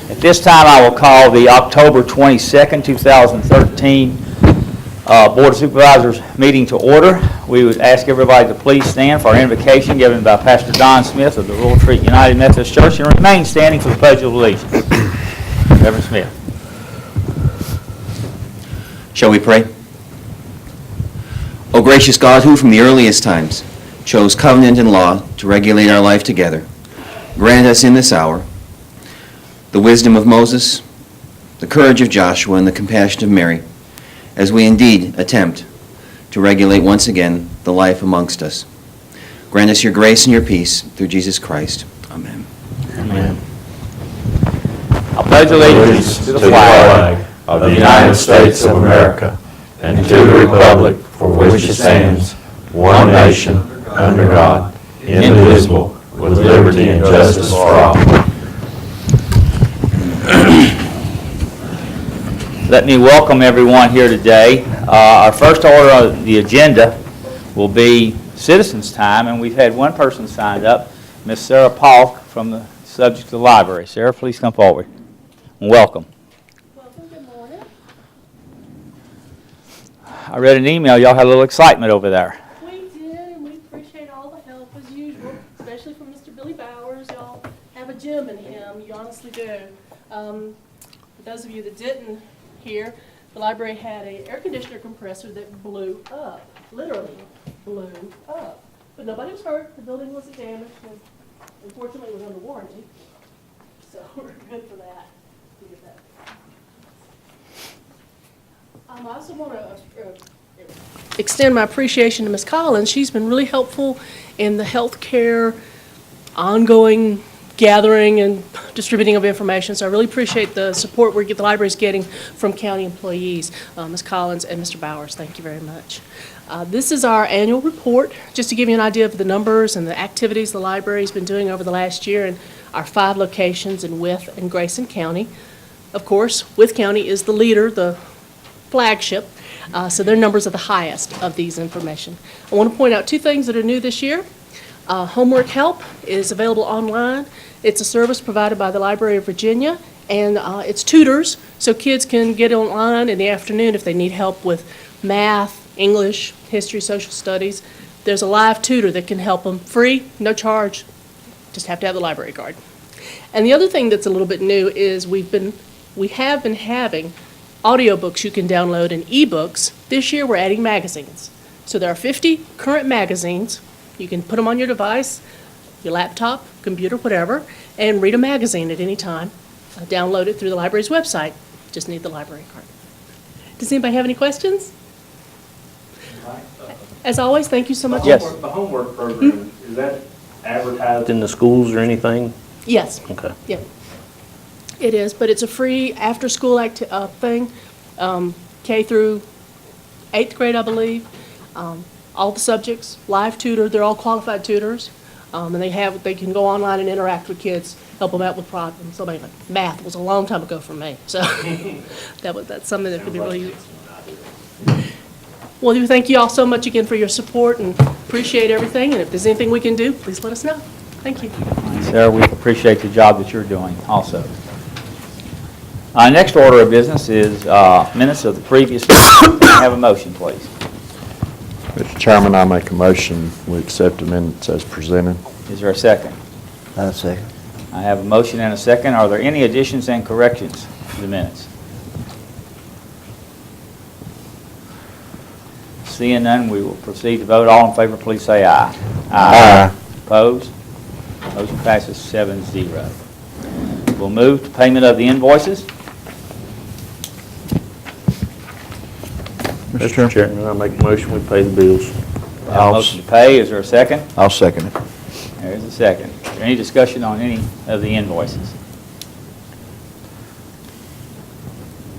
At this time, I will call the October 22nd, 2013 Board of Supervisors meeting to order. We would ask everybody to please stand for our invocation given by Pastor Don Smith of the Rural Treat United Methodist Church and remain standing for the Pledge of Allegiance. Reverend Smith. Shall we pray? O gracious God, who from the earliest times chose covenant and law to regulate our life together, grant us in this hour the wisdom of Moses, the courage of Joshua, and the compassion of Mary, as we indeed attempt to regulate once again the life amongst us. Grant us your grace and your peace through Jesus Christ. Amen. Amen. I pledge allegiance to the flag of the United States of America and to the republic for which it stands, one nation, under God, indivisible, with liberty and justice for all. Let me welcome everyone here today. Our first order on the agenda will be citizens' time, and we've had one person signed up, Miss Sara Paulk from the subject of the library. Sara, please come forward. And welcome. Welcome, good morning. I read an email. Y'all had a little excitement over there. We did, and we appreciate all the help as usual, especially from Mr. Billy Bowers. Y'all have a gem in him, you honestly do. For those of you that didn't hear, the library had an air conditioner compressor that blew up, literally blew up. But nobody was hurt, the building wasn't damaged, and unfortunately it was under warranty. So we're good for that. To get that. I also want to extend my appreciation to Ms. Collins. She's been really helpful in the healthcare ongoing gathering and distributing of information. So I really appreciate the support the library's getting from county employees, Ms. Collins and Mr. Bowers. Thank you very much. This is our annual report, just to give you an idea of the numbers and the activities the library's been doing over the last year in our 5 locations in Wythe and Grayson County. Of course, Wythe County is the leader, the flagship, so their numbers are the highest of these information. I want to point out 2 things that are new this year. Homework help is available online. It's a service provided by the Library of Virginia, and it's tutors, so kids can get online in the afternoon if they need help with math, English, history, social studies. There's a live tutor that can help them free, no charge, just have to have the library card. And the other thing that's a little bit new is we have been having audiobooks you can download and ebooks. This year we're adding magazines. So there are 50 current magazines. You can put them on your device, your laptop, computer, whatever, and read a magazine at any time. Download it through the library's website. Just need the library card. Does anybody have any questions? As always, thank you so much. Yes. The homework program, is that advertised in the schools or anything? Yes. Okay. Yeah. It is, but it's a free after-school thing, K through 8th grade, I believe. All the subjects, live tutor, they're all qualified tutors, and they can go online and interact with kids, help them out with problems. So anyway, math was a long time ago for me, so that's something that could be really useful. Well, we thank you all so much again for your support and appreciate everything. And if there's anything we can do, please let us know. Thank you. Sara, we appreciate the job that you're doing also. Next order of business is minutes of the previous meeting. Can I have a motion, please? Mr. Chairman, I make a motion we accept the minutes as presented. Is there a second? Second. I have a motion and a second. Are there any additions and corrections to the minutes? Seeing none, we will proceed to vote. All in favor, please say aye. Aye. Opposed? Motion passes 7-0. We'll move to payment of the invoices. Mr. Chairman, I make a motion we pay the bills. We have a motion to pay. Is there a second? I'll second it. There is a second. Is there any discussion on any of the invoices?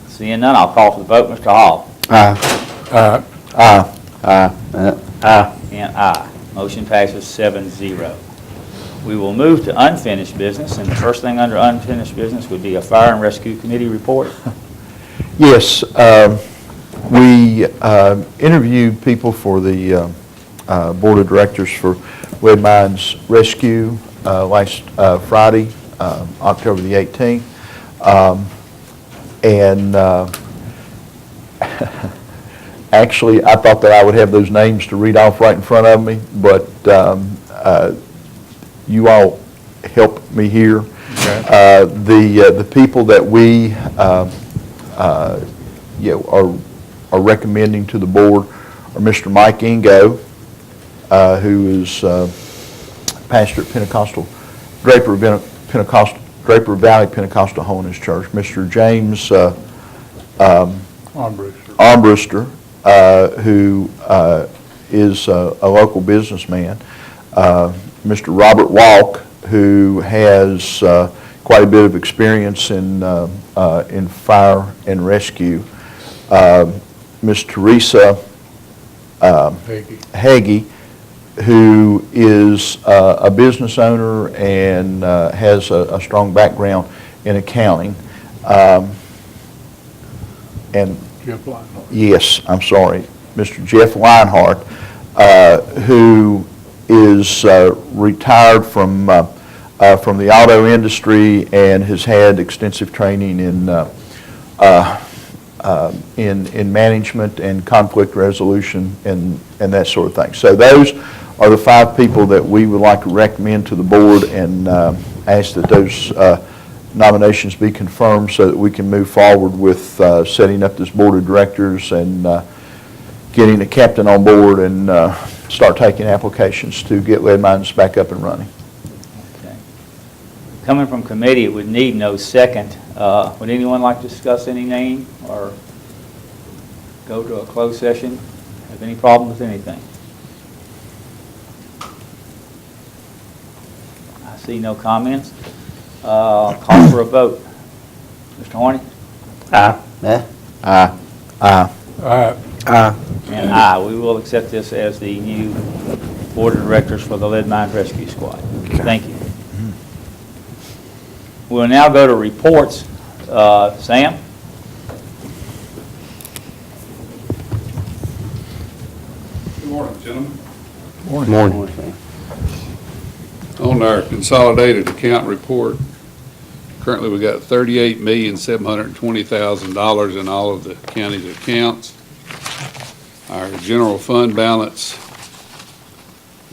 Seeing none, I'll call for the vote. Mr. Hall? Aye. Aye. Aye. Aye. Aye. And aye. Motion passes 7-0. We will move to unfinished business, and the first thing under unfinished business would be a Fire and Rescue Committee report. Yes, we interviewed people for the Board of Directors for Lead Mines Rescue last Friday, October the 18th. And actually, I thought that I would have those names to read off right in front of me, but you all help me here. The people that we are recommending to the board are Mr. Mike Ingo, who is pastor at Draper Valley Pentecostal Holiness Church. Mr. James Armbruster, who is a local businessman. Mr. Robert Walk, who has quite a bit of experience in fire and rescue. Ms. Teresa Hagee, who is a business owner and has a strong background in accounting. And yes, I'm sorry, Mr. Jeff Leinhardt, who is retired from the auto industry and has had extensive training in management and conflict resolution and that sort of thing. So those are the 5 people that we would like to recommend to the board, and ask that those nominations be confirmed so that we can move forward with setting up this board of directors and getting a captain on board and start taking applications to get lead mines back up and running. Okay. Coming from committee, it would need no second. Would anyone like to discuss any name or go to a closed session? Have any problem with anything? I see no comments. Call for a vote. Mr. Horny? Aye. Aye. Aye. And aye. We will accept this as the new board of directors for the Lead Mine Rescue Squad. Thank you. We'll now go to reports. Sam? Good morning, gentlemen. Morning. On our consolidated account report, currently we got $38,720,000 in all of the county's accounts. Our general fund balance,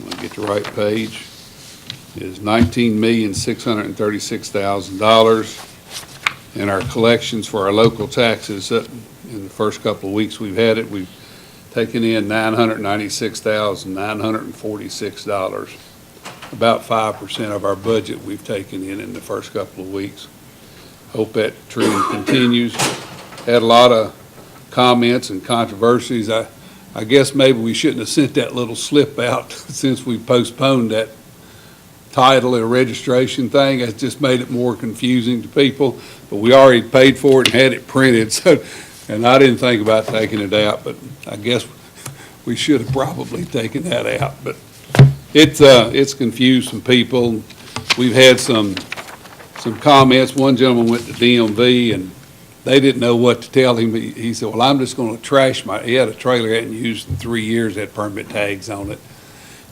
let me get the right page, is $19,636,000. And our collections for our local taxes, in the first couple of weeks we've had it, we've taken in $996,946. About 5% of our budget we've taken in the first couple of weeks. Hope that trend continues. Had a lot of comments and controversies. I guess maybe we shouldn't have sent that little slip out since we postponed that title and registration thing. It's just made it more confusing to people, but we already paid for it and had it printed, so, and I didn't think about taking it out, but I guess we should have probably taken that out. But it's confused some people. We've had some comments. One gentleman went to DMV and they didn't know what to tell him. He said, well, I'm just going to trash he had a trailer he hadn't used in 3 years, had permit tags on it.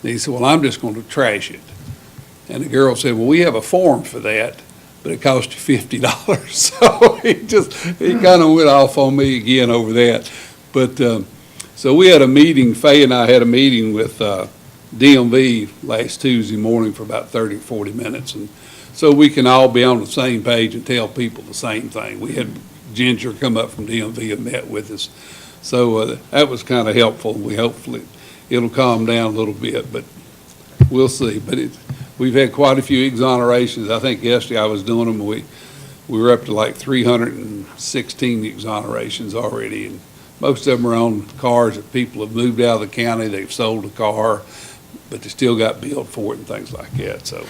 And he said, well, I'm just going to trash it. And the girl said, well, we have a form for that, but it costs you $50. So he kind of went off on me again over that. But so we had a meeting, Faye and I had a meeting with DMV last Tuesday morning for about 30 or 40 minutes. And so we can all be on the same page and tell people the same thing. We had Ginger come up from DMV and met with us. So that was kind of helpful. Hopefully it'll calm down a little bit, but we'll see. But we've had quite a few exonerations. I think yesterday I was doing them. We were up to like 316 exonerations already. And most of them are on cars that people have moved out of the county. They've sold a car, but they still got billed for it and things like that. So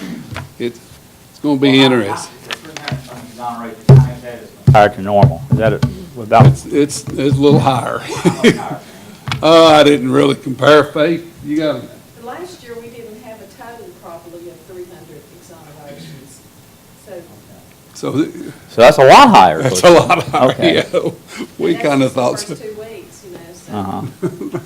it's going to be interesting. Higher to normal. Is that about? It's a little higher. I didn't really compare, Faith. You got it. Last year, we didn't have a total probably of 300 exonerations. So that's a lot higher. that's a lot higher. Okay. Yeah. We kind of thought so. The first 2 weeks, so. Uh-huh.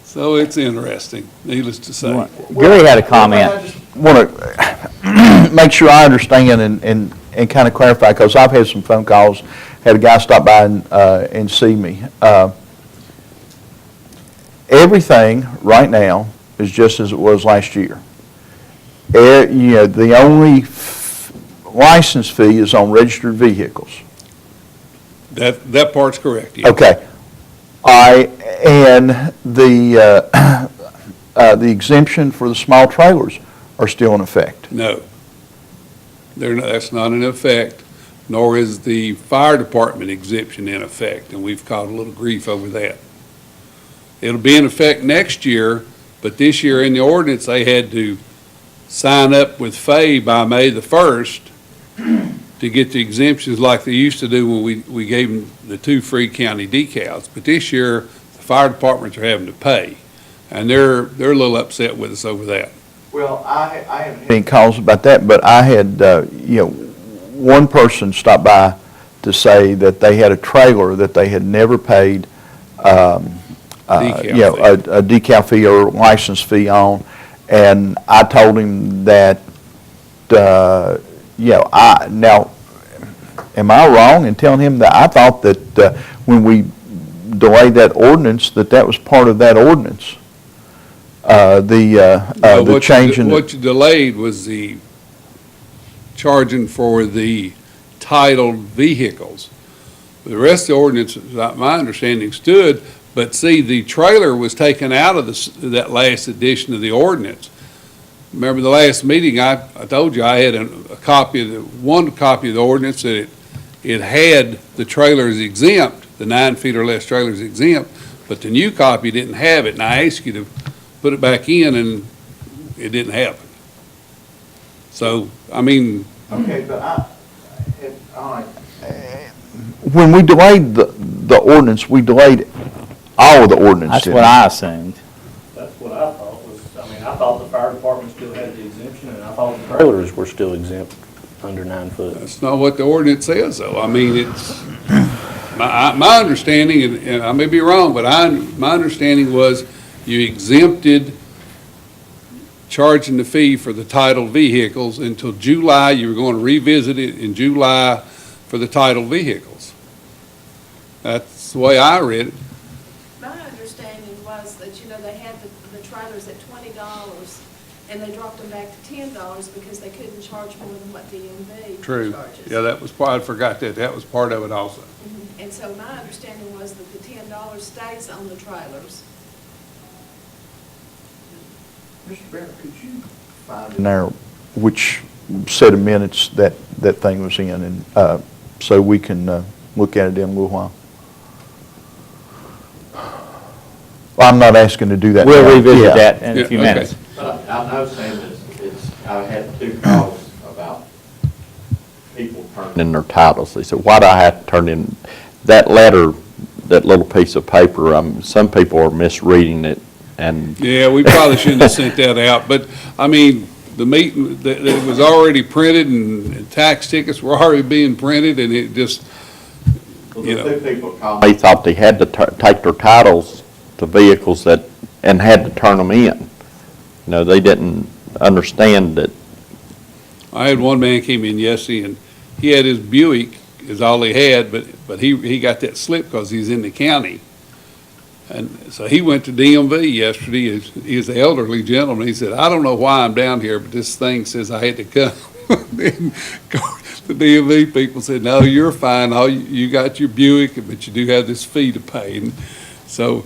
So it's interesting, needless to say. Gary had a comment. Want to make sure I understand and kind of clarify, because I've had some phone calls, had a guy stop by and see me. Everything right now is just as it was last year. You know, the only license fee is on registered vehicles. That part's correct, yeah. Okay. And the exemption for the small trailers are still in effect. No. That's not in effect, nor is the fire department exemption in effect, and we've caught a little grief over that. It'll be in effect next year, but this year in the ordinance, they had to sign up with FAA by May the 1st to get the exemptions like they used to do when we gave them the 2 free county decals. But this year, the fire departments are having to pay, and they're a little upset with us over that. Well, I haven't had any calls about that, but I had, one person stop by to say that they had a trailer that they had never paid, a decal fee or license fee on, and I told him that, now, am I wrong in telling him that I thought that when we delayed that ordinance, that was part of that ordinance? The change in. What you delayed was the charging for the titled vehicles. The rest of the ordinance, my understanding, stood, but see, the trailer was taken out of that last edition of the ordinance. Remember the last meeting, I told you I had one copy of the ordinance that it had the trailers exempt, the 9 feet or less trailers exempt, but the new copy didn't have it, and I asked you to put it back in, and it didn't happen. So, I mean. Okay, but all right. When we delayed the ordinance, we delayed all of the ordinance. That's what I assumed. That's what I thought I thought the fire department still had the exemption, and I thought the trailers were still exempt under 9 foot. That's not what the ordinance says, though. I mean, it's, my understanding, and I may be wrong, but my understanding was you exempted charging the fee for the titled vehicles until July. You were going to revisit it in July for the titled vehicles. That's the way I read it. My understanding was that, they had the trailers at $20, and they dropped them back to $10 because they couldn't charge more than what DMV True. charges. Yeah, that was part, I forgot that. That was part of it also. Mhm. And so my understanding was that the $10 stays on the trailers. Mr. Barrett, could you find in there which set of minutes that thing was in, and so we can look at it in a little while? Well, I'm not asking to do that. We'll now. revisit Yeah. that in a few Okay. minutes. But I know, Sam, I had 2 calls about people turning in their titles. They said, why do I have to turn in that letter, that little piece of paper? Some people are misreading it, and Yeah, we probably shouldn't have sent that out, but, I mean, the meeting, it was already printed, and tax tickets were already being printed, and it just, the 2 people called. They thought they had to take their titles to vehicles and had to turn them in. They didn't understand that. I had one man came in yesterday, and he had his Buick, is all he had, but he got that slip because he's in the county. And so he went to DMV yesterday. He's an elderly gentleman. He said, I don't know why I'm down here, but this thing says I had to come. Then the DMV people said, no, you're fine. You got your Buick, but you do have this fee to pay. And so,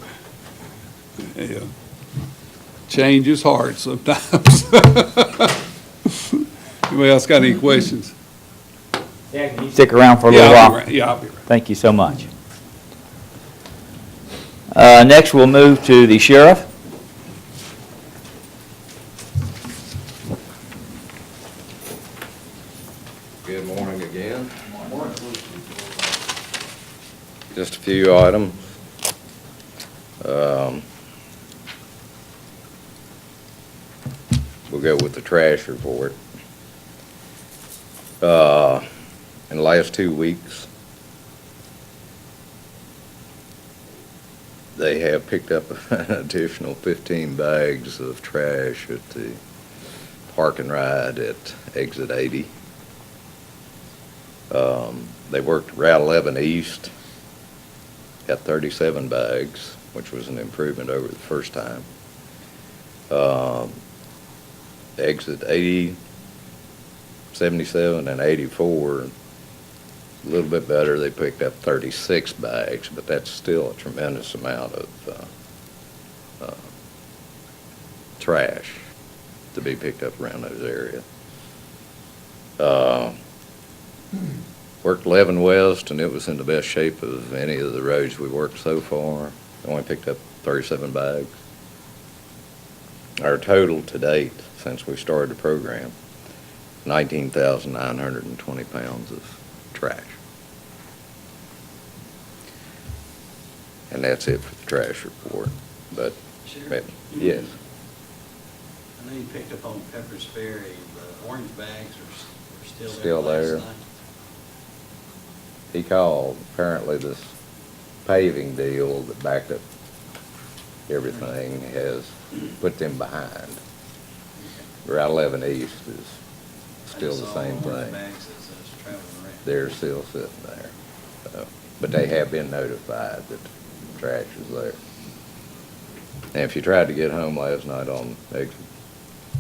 change is hard sometimes. Anybody else got any questions? Yeah, can you stick around for a little while? Yeah, I'll be right. Thank you so much. Next, we'll move to the sheriff. Good morning again. Just a few items. We'll go with the trash report. In the last 2 weeks, they have picked up an additional 15 bags of trash at the park and ride at exit 80. They worked Route 11 East, got 37 bags, which was an improvement over the first time. Exit 80, 77, and 84, a little bit better. They picked up 36 bags, but that's still a tremendous amount of trash to be picked up around those areas. Worked 11 West, and it was in the best shape of any of the roads we worked so far. Only picked up 37 bags. Our total to date, since we started the program, 19,920 pounds of trash. And that's it for the trash report. But, yes. I know you picked up on Pepper's Ferry, the orange bags are still there. Still there. He called, apparently this paving deal that backed up everything has put them behind. Route 11 East is still the same thing. They're still sitting there. But they have been notified that the trash is there. And if you tried to get home last night on exit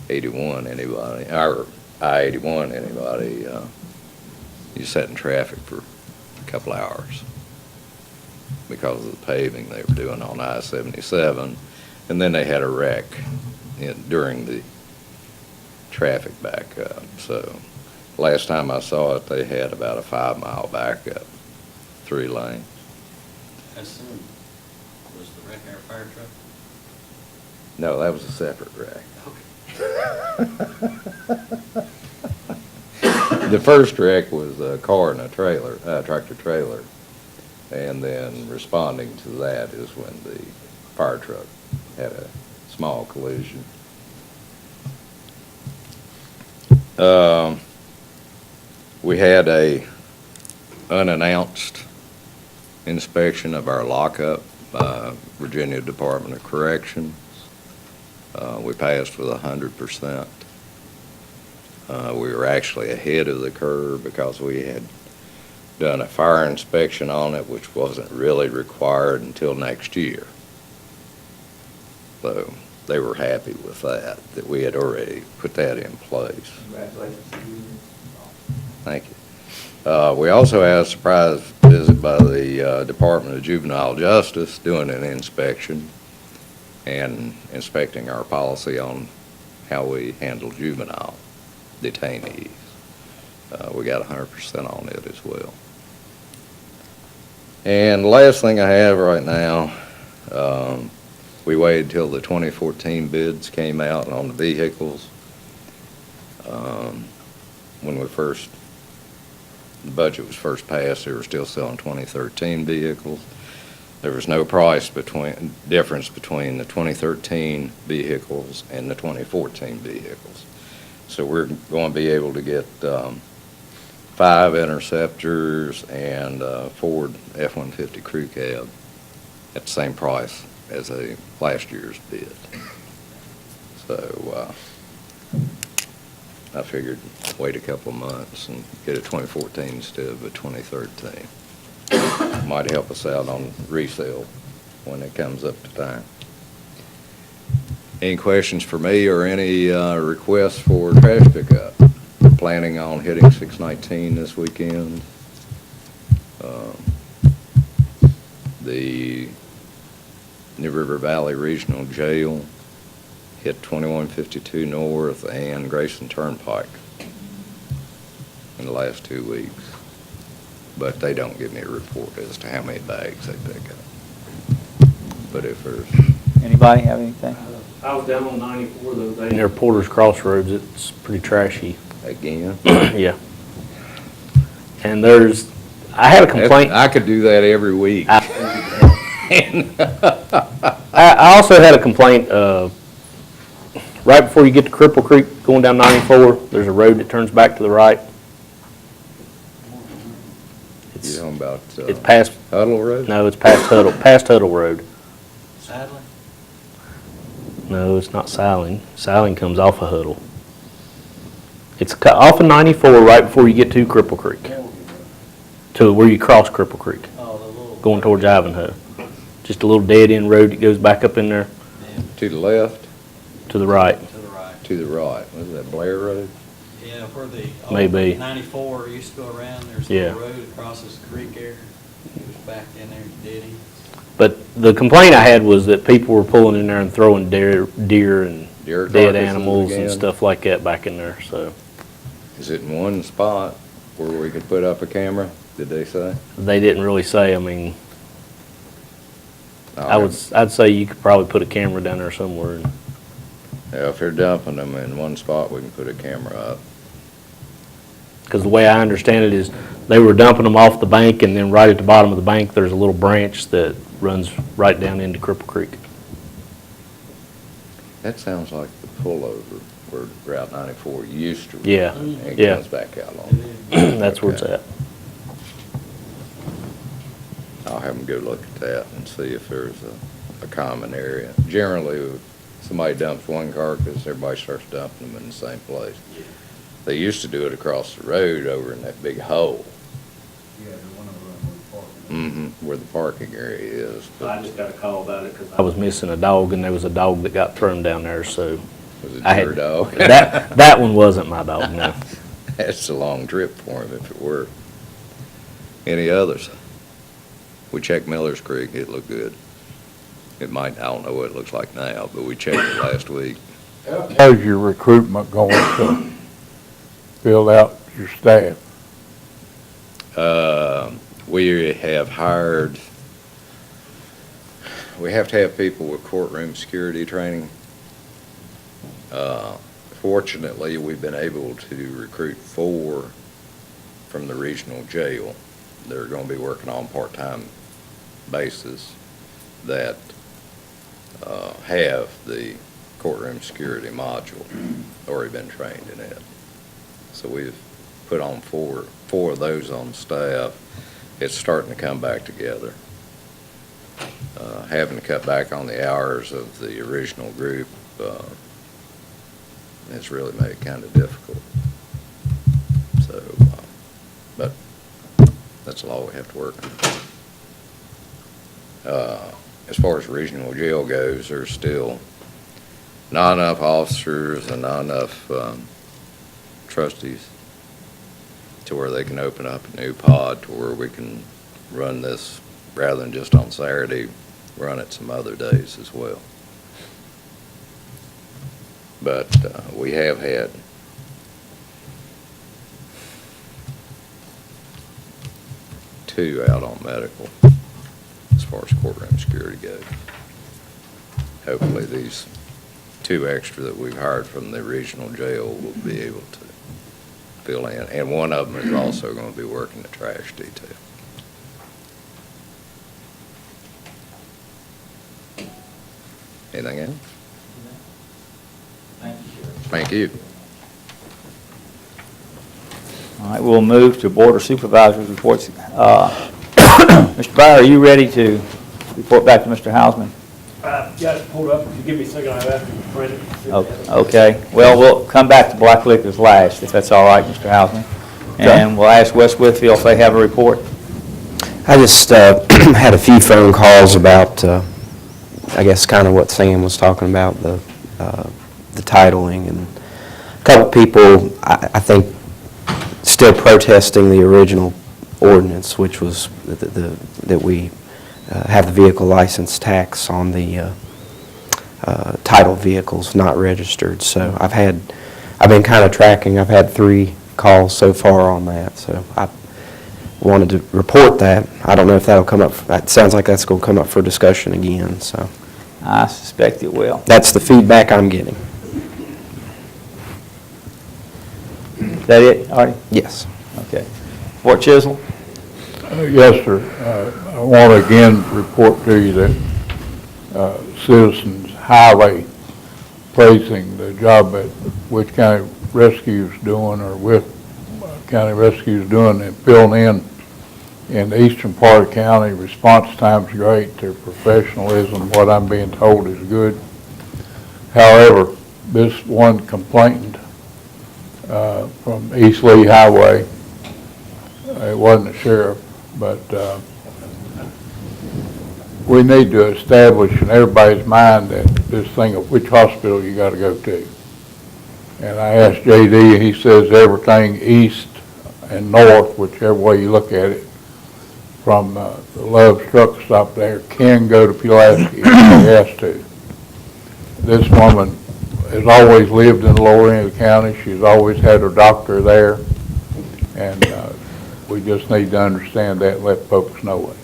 81, anybody, or I-81, anybody, you sat in traffic for a couple hours because of the paving they were doing on I-77. And then they had a wreck during the traffic backup. So last time I saw it, they had about a 5-mile backup, 3 lanes. How soon was the wreck our fire truck? No, that was a separate wreck. The first wreck was a car and a trailer, tractor trailer. And then responding to that is when the fire truck had a small collision. We had a unannounced inspection of our lockup by Virginia Department of Corrections. We passed with 100%. We were actually ahead of the curve because we had done a fire inspection on it, which wasn't really required until next year. So they were happy with that we had already put that in place. Congratulations. Thank you. We also had a surprise visit by the Department of Juvenile Justice doing an inspection and inspecting our policy on how we handle juvenile detainees. We got 100% on it as well. And the last thing I have right now, we waited till the 2014 bids came out on the vehicles. When the budget was first passed, they were still selling 2013 vehicles. There was no price difference between the 2013 vehicles and the 2014 vehicles. So we're going to be able to get 5 Interceptors and Ford F-150 Crew Cab at the same price as last year's bid. So I figured wait a couple of months and get a 2014 instead of a 2013. Might help us out on resale when it comes up to time. Any questions for me or any requests for trash pickup? We're planning on hitting 619 this weekend. The New River Valley Regional Jail hit 2152 North and Grayson Turnpike in the last 2 weeks. But they don't give me a report as to how many bags they pick up. But if there's... Anybody have anything? I was down on 94 the other day near Porter's Crossroads. It's pretty trashy. Again? Yeah. And I had a complaint. I could do that every week. I also had a complaint, right before you get to Cripple Creek, going down 94, there's a road that turns back to the right. You're talking about It's past, Huddle Road? no, it's past Huddle Road. Sadly? No, it's not Siling. Siling comes off of Huddle. It's off of 94 right before you get to Cripple Creek. to where you cross Cripple Creek, Oh, the little. going towards Ivanhoe. Just a little dead-end road that goes back up in there To the left, to the right. To the right. to the right. Was that Blair Road? Yeah, where the old Maybe. 94 used to go around, there's a Yeah. little road that crosses the creek there. It was back in there, dead end. But the complaint I had was that people were pulling in there and throwing deer and Deer dead carcasses animals and again? stuff like that back in there, so. Is it in one spot where we could put up a camera, did they say? They didn't really say, I mean, I'd say you could probably put a camera down there somewhere. And Yeah, if they're dumping them in one spot, we can put a camera up. because the way I understand it is, they were dumping them off the bank, and then right at the bottom of the bank, there's a little branch that runs right down into Cripple Creek. That sounds like the pullover where Route 94 used to run. Yeah, And it yeah. comes back out on. That's where it's Okay. at. I'll have them go look at that and see if there's a common area. Generally, if somebody dumps one carcass, everybody starts dumping them in the same place. They used to do it across the road over in that big hole. Yeah, the one over Where the parking area is. I just got a call about it because I was missing a dog, and there was a dog that got thrown down there, so. Was it I had- your dog? That one wasn't my dog, no. That's a long trip for him if it were. Any others? We checked Miller's Creek, it looked good. It might, I don't know what it looks like now, but we checked it last week. How's your recruitment going to fill out your staff? We have hired, we have to have people with courtroom security training. Fortunately, we've been able to recruit 4 from the regional jail. They're going to be working on part-time basis that have the courtroom security module, already been trained in it. So we've put on four of those on staff. It's starting to come back together. Having to cut back on the hours of the original group has really made it kind of difficult. So, but that's a law we have to work on. As far as regional jail goes, there's still not enough officers and not enough trustees to where they can open up a new pod to where we can run this, rather than just on Saturday, run it some other days as well. But we have had two out on medical as far as courtroom security goes. Hopefully these 2 extra that we've hired from the regional jail will be able to fill in. And one of them is also going to be working the trash detail. Anything else? Thank you. All right, we'll move to Board of Supervisors reports. Mr. Byer, are you ready to report back to Mr. Hausman? Yeah, hold up, if you give me a second, I have to print it. Okay, well, we'll come back to black liquors last, if that's all right, Mr. Hausman. And we'll ask West Whitfield if they have a report. I just had a few phone calls about, I guess, kind of what Sam was talking about, the titling, and a couple people, I think, still protesting the original ordinance, which was that we have the vehicle license tax on the title vehicles not registered. So I've been kind of tracking. I've had 3 calls so far on that. So I wanted to report that. I don't know if that'll come up. It sounds like that's going to come up for discussion again. So I suspect it will. that's the feedback I'm getting. Is that it, Artie? Yes. Okay. Fort Chisholm? Yes, sir. I want to again report to you that Citizens Highway praising the job that Wythe County Rescue is doing, or Wythe County Rescue is doing, and filling in the eastern part of the county. Response time's great. Their professionalism, what I'm being told, is good. However, this one complainant from East Lee Highway, it wasn't the sheriff, But we need to establish in everybody's mind that this thing of which hospital you got to go to. And I asked JD, and he says everything east and north, whichever way you look at it, from the Love's truck stop there, can go to Pulaski if they has to. This woman has always lived in the lower end of the county. She's always had her doctor there. And we just need to understand that and let folks know it.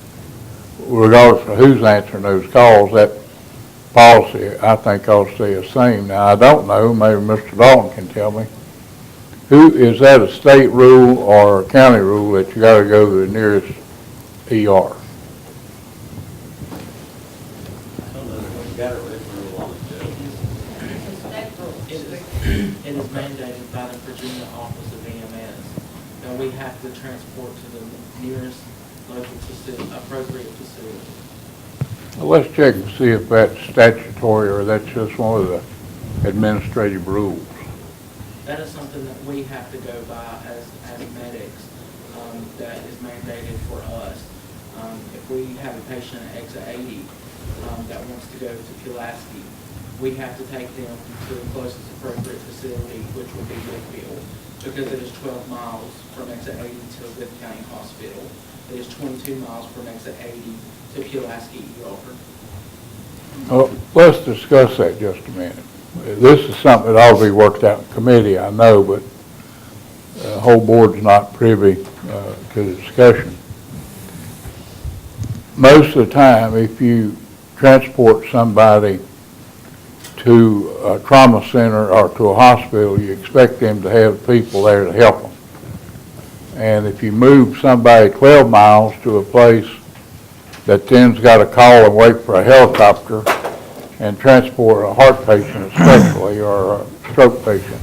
Regardless of who's answering those calls, that policy, I think, ought to stay the same. Now, I don't know, maybe Mr. Dalton can tell me. Is that a state rule or a county rule that you got to go to the nearest ER? I don't know that we've got a written rule on it, Joe. It is mandated by the Virginia Office of EMS that we have to transport to the nearest local facility, appropriate facility. Well, let's check and see if that's statutory or that's just one of the administrative rules. That is something that we have to go by as medics, that is mandated for us. If we have a patient at exit 80 that wants to go to Pulaski, we have to take them to the closest appropriate facility, which would be Whitfield, because it is 12 miles from exit 80 to Wythe County Hospital. It is 22 miles from exit 80 to Pulaski ER. Well, let's discuss that just a minute. This is something that ought to be worked out in committee, I know, but the whole board's not privy to the discussion. Most of the time, if you transport somebody to a trauma center or to a hospital, you expect them to have people there to help them. And if you move somebody 12 miles to a place that then's got to call and wait for a helicopter and transport a heart patient especially, or a stroke patient,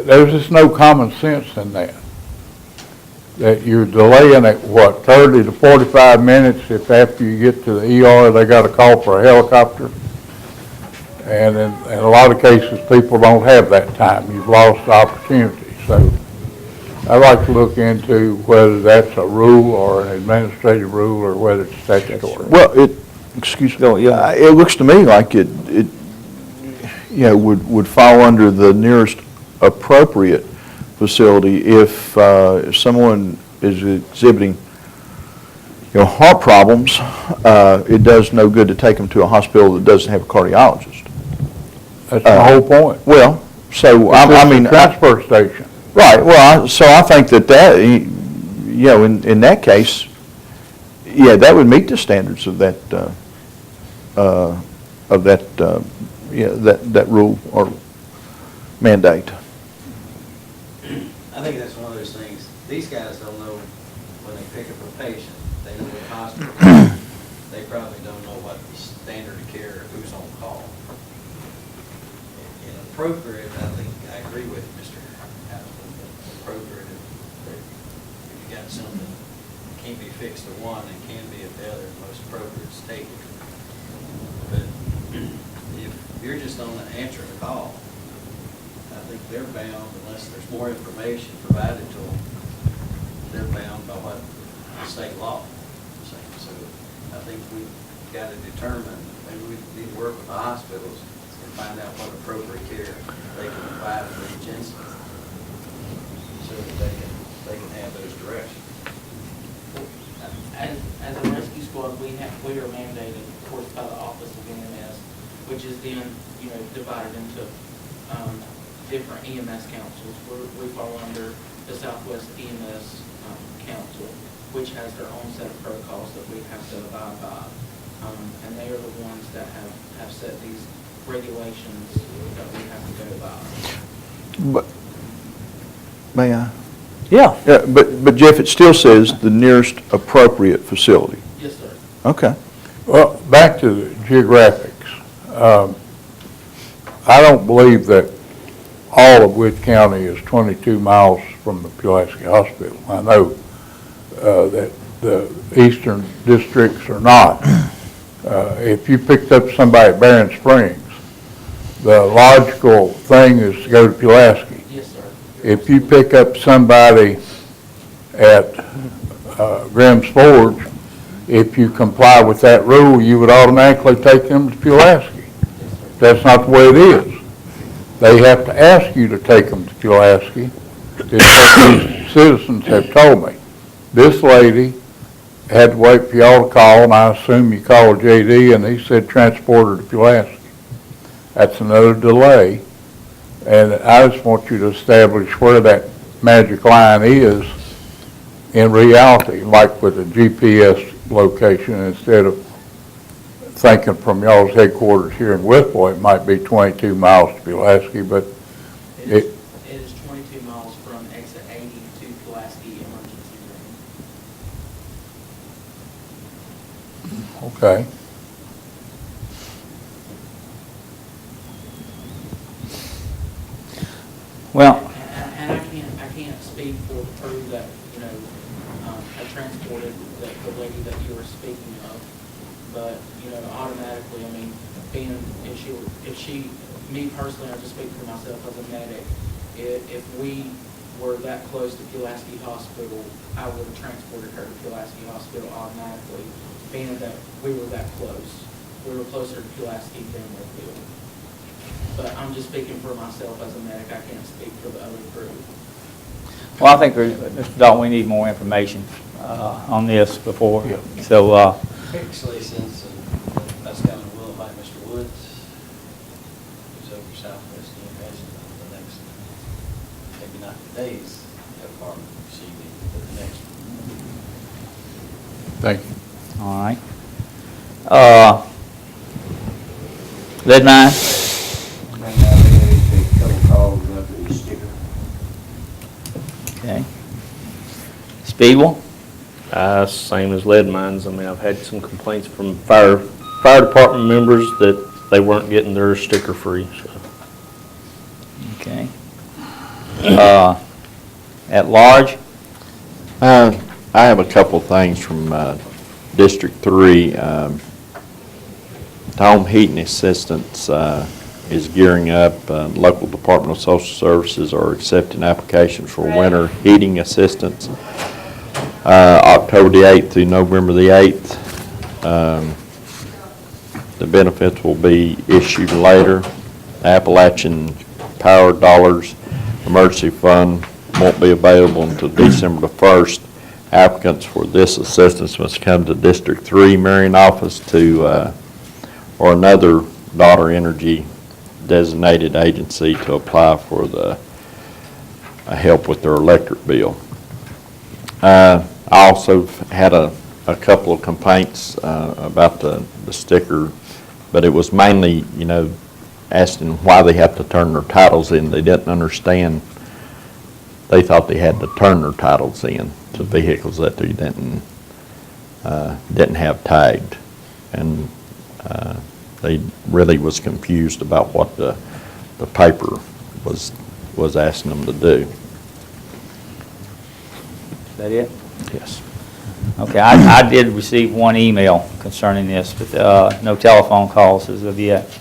there's just no common sense in that. That you're delaying it, 30 to 45 minutes if after you get to the ER they got to call for a helicopter. And in a lot of cases, people don't have that time. You've lost the opportunity. So I'd like to look into whether that's a rule or an administrative rule or whether it's statutory. Well, excuse me, it looks to me like it would fall under the nearest appropriate facility if someone is exhibiting, heart problems. It does no good to take them to a hospital that doesn't have a cardiologist. That's the whole point. Well, so I mean, transfer station. Right. Well, so I think that in that case, that would meet the standards of that that rule or mandate. I think that's one of those things, these guys don't know when they pick up a patient, they know what hospital, they probably don't know what the standard of care, who's on call. Inappropriate, I think, I agree with Mr. Haslund, that appropriate, if you got something that can't be fixed at one and can be at the other, most appropriate state. But if you're just on the answer the call, I think they're bound, unless there's more information provided to them, they're bound by what the state law is saying. So I think we've got to determine, maybe we need to work with the hospitals and find out what appropriate care they can provide for each incident, so that they can have those directions. As a rescue squad, we are mandated, of course, by the Office of EMS, which is then, divided into different EMS councils. We fall under the Southwest EMS Council, which has their own set of protocols that we have to abide by. And they are the ones that have set these regulations that we have to go by. But, may I? Yeah. But Jeff, it still says the nearest appropriate facility. Yes, sir. Okay. Well, back to the geographics. I don't believe that all of Wythe County is 22 miles from the Pulaski Hospital. I know that the eastern districts are not. If you picked up somebody at Barron Springs, the logical thing is to go to Pulaski. Yes, sir. If you pick up somebody at Grimm's Forge, if you comply with that rule, you would automatically take them to Pulaski. That's not the way it is. They have to ask you to take them to Pulaski. It's what these citizens have told me. This lady had to wait for y'all to call, and I assume you called JD, and he said transport her to Pulaski. That's another delay, and I just want you to establish where that magic line is in reality, like with a GPS location, instead of thinking from y'all's headquarters here in Wythe, it might be 22 miles to Pulaski, but It is 22 miles from exit 80 to Pulaski Emergency Room. okay. Well, And I can't speak for the crew that, you know, had transported the lady that you were speaking of. But, you know, automatically, I mean, being, if she, me personally, I just speak for myself as a medic, if we were that close to Pulaski Hospital, I would have transported her to Pulaski Hospital automatically, being that we were that close. We were closer to Pulaski than Whitfield. But I'm just speaking for myself as a medic. I can't speak for the other crew. well, I think, Mr. Dalton, we need more information on this before. So, Actually, since that's kind of willed by Mr. Woods, who's over southwest University for the next, maybe not days, have our CV for the next one. Thank you. all right. Lead mine? A couple calls up to the sticker. Okay. Speedwell? Same as lead mines. I mean, I've had some complaints from fire department members that they weren't getting their sticker free, so. Okay. At large? I have a couple of things from District 3. Home heating assistance is gearing up. Local Department of Social Services are accepting applications for winter heating assistance. October the 8th through November the 8th. The benefits will be issued later. Appalachian Power Dollars Emergency Fund won't be available until December the 1st. Applicants for this assistance must come to District 3 Marion office or another daughter energy designated agency to apply for the help with their electric bill. I also had a couple of complaints about the sticker, but it was mainly, you know, asking why they have to turn their titles in. They didn't understand. They thought they had to turn their titles in to vehicles that they didn't have tagged, and they really was confused about what the paper was asking them to do. Is that it? Yes. Okay, I did receive one email concerning this, but no telephone calls as of yet.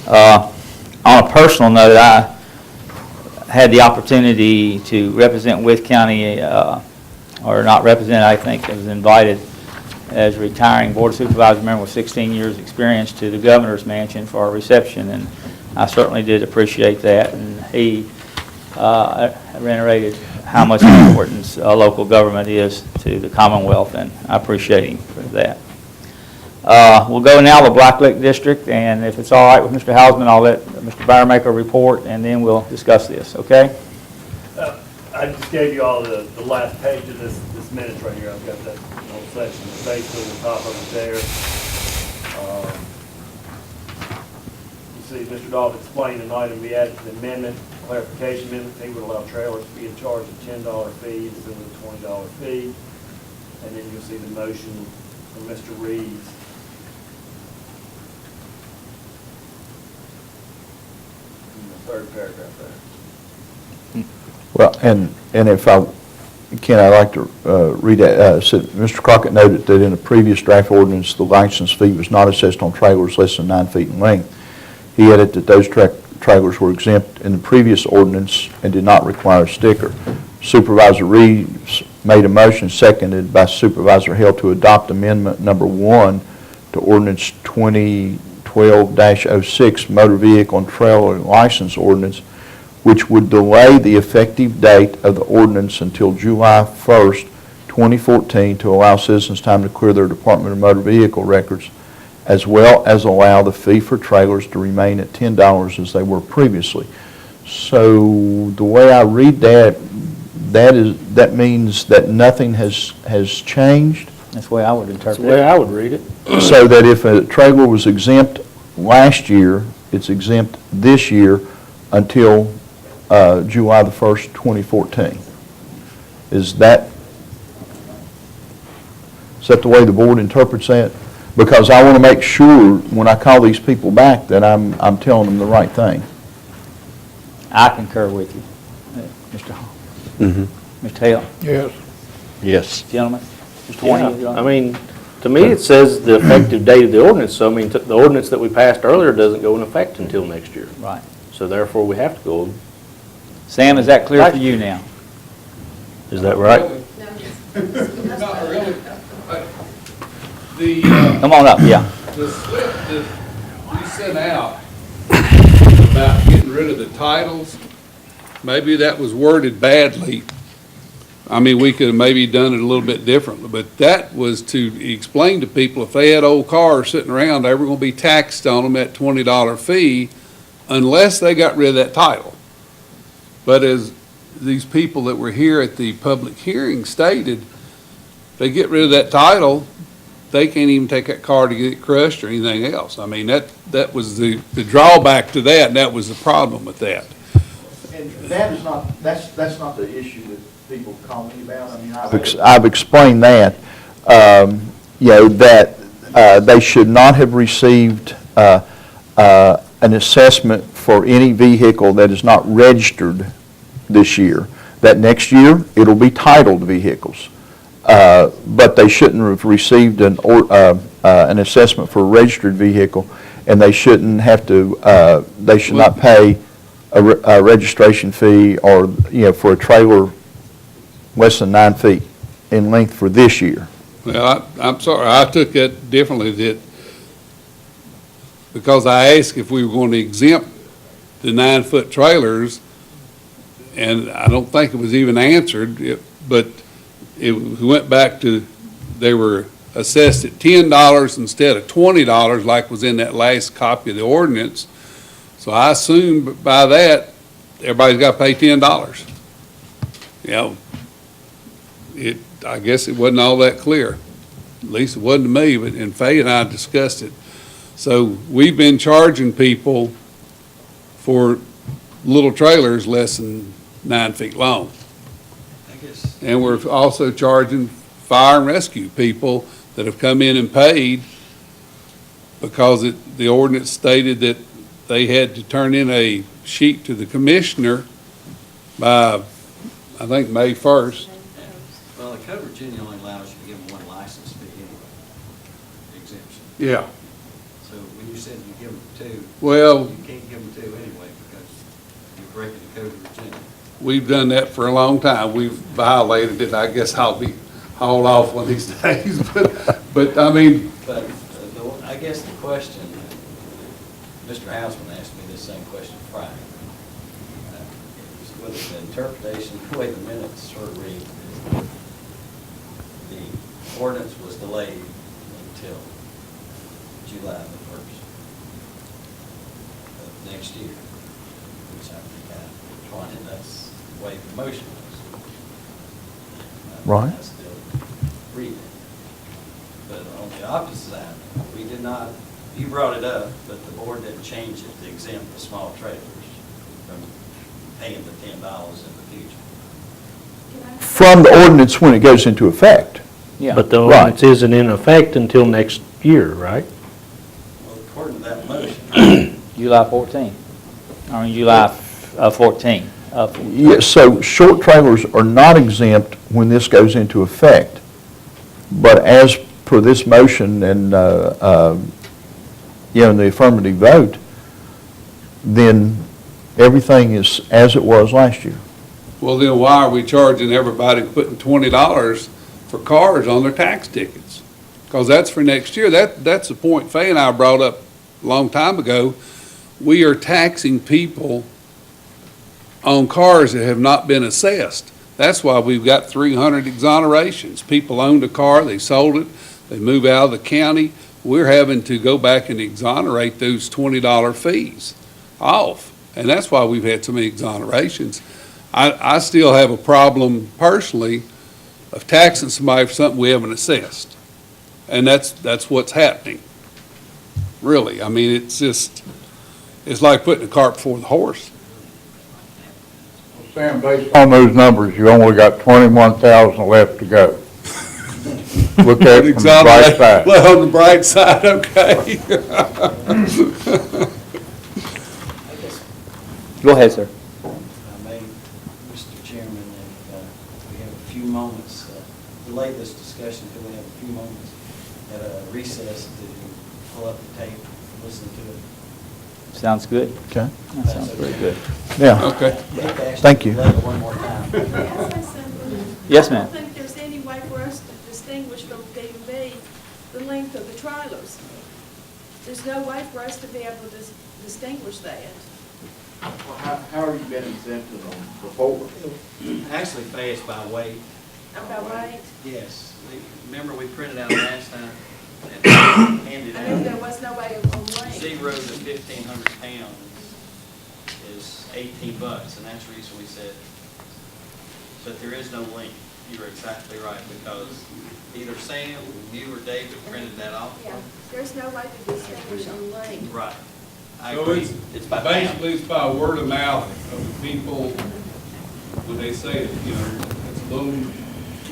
On a personal note, I had the opportunity to represent Wythe County, or not represent, I think, I was invited as a retiring Board of Supervisors member with 16 years' experience to the Governor's Mansion for a reception, and I certainly did appreciate that, and he reiterated how much importance local government is to the Commonwealth, and I appreciate him for that. We'll go now to the Black Lake District, and if it's all right with Mr. Hausman, I'll let Mr. Byer make a report, and then we'll discuss this, okay? I just gave you all the last page of this minutes right here. I've got that whole section, basically the top of it there. You see, Mr. Dahl explained an item we added to the amendment, clarification amendment. He would allow trailers to be in charge of $10 fee instead of a $20 fee. And then you'll see the motion from Mr. Reeves. In the third paragraph there. Well, and if I can, I'd like to read that. So Mr. Crockett noted that in a previous draft ordinance, the license fee was not assessed on trailers less than 9 feet in length. He added that those trailers were exempt in the previous ordinance and did not require a sticker. Supervisor Reeves made a motion, seconded by Supervisor Hill, to adopt amendment number 1 to ordinance 2012-06, motor vehicle and trailer license ordinance, which would delay the effective date of the ordinance until July 1st, 2014, to allow citizens time to clear their Department of Motor Vehicle records, as well as allow the fee for trailers to remain at $10 as they were previously. So the way I read that, that means that nothing has changed. That's the way I would That's interpret the way it. I would read it. So that if a trailer was exempt last year, it's exempt this year until July the 1st, 2014. Is that the way the board interprets that? Because I want to make sure when I call these people back that I'm telling them the right thing. I concur with you, Mr. Hall. Mr. Hale, Yes. Yes. gentlemen. Mr. Twain, Yeah, I mean, to me, it says the effective date of the ordinance, so I mean, the ordinance that we passed earlier doesn't go in effect until next year. Right. So therefore, we have to go. Sam, is that clear for you now? Is that right? Not really. The, Come on up, yeah. the slip that you sent out about getting rid of the titles, maybe that was worded badly. I mean, we could have maybe done it a little bit differently, but that was to explain to people if they had old cars sitting around, they were going to be taxed on them at $20 fee unless they got rid of that title. But as these people that were here at the public hearing stated, they get rid of that title, they can't even take that car to get it crushed or anything else. I mean, that was the drawback to that, and that was the problem with that. And that is not, that's not the issue that people call me about. I mean, I've explained that, that they should not have received an assessment for any vehicle that is not registered this year. That next year, it'll be titled vehicles. But they shouldn't have received an assessment for a registered vehicle, and they shouldn't have to, they should not pay a registration fee or, for a trailer less than 9 feet in length for this year. Well, I'm sorry, I took that differently, that because I asked if we were going to exempt the 9-foot trailers, and I don't think it was even answered, but we went back to, they were assessed at $10 instead of $20 like was in that last copy of the ordinance. So I assumed by that, everybody's got to pay $10. I guess it wasn't all that clear. At least it wasn't to me, but and Faye and I discussed it. So we've been charging people for little trailers less than 9 feet long. And we're also charging fire and rescue people that have come in and paid because the ordinance stated that they had to turn in a sheet to the commissioner by, I think, May 1st. Well, the code Virginia only allows you to give them one license fee anyway, exemption. Yeah. So when you said you give them two, Well, you can't give them two anyway because you're breaking the code of Virginia. we've done that for a long time. We've violated it. I guess I'll be hauled off one of these days. But I mean. But I guess the question, Mr. Houseman asked me this same question Friday. With the interpretation, the way the minutes sort of read, the ordinance was delayed until July the 1st of next year, which I think I wanted, that's the way the motion was. Right. I still read it. But on the opposite side, we did not, you brought it up, but the board didn't change it to exempt the small trailers from paying the $10 in the future. From the ordinance when it goes into effect. Yeah. But the Right. ordinance isn't in effect until next year, right? Well, according to that motion, July 14. I mean, July 14. Yes, so short trailers are not exempt when this goes into effect. But as per this motion and, in the affirmative vote, then everything is as it was last year. Well, then why are we charging everybody putting $20 for cars on their tax tickets? Because that's for next year. That's the point Fay and I brought up a long time ago. We are taxing people on cars that have not been assessed. That's why we've got 300 exonerations. People owned a car, they sold it, they move out of the county. We're having to go back and exonerate those $20 fees off. And that's why we've had so many exonerations. I still have a problem personally of taxing somebody for something we haven't assessed. And that's what's happening, really. I mean, it's like putting the cart before the horse. Sam, based on those numbers, you only got 21,000 left to go. Look at it from the bright side. Well, on the bright side, okay. Go ahead, sir. Mr. Chairman, if we have a few moments, delay this discussion until we have a few moments at a recess to pull up the tape, listen to it. Sounds good. Okay. That sounds very good. Yeah. Okay. Thank you. Delay it one more time. May I say something? Yes, ma'am. I don't think there's any way for us to distinguish from DMV the length of the trailers. There's no way for us to be able to distinguish that. Well, how have you been exempted on before? Actually, Fay, it's by weight. About weight? Yes. Remember we printed out last time and handed I knew out there was no way of weight. 0 to 1,500 pounds is $18, and that's the reason we said, but there is no link. You're exactly right, because either Sam, you, or David printed that off. Yeah, there's no way to distinguish on length. Right. I So agree. It's by pound. basically, it's by word of mouth of the people, when they say, it's a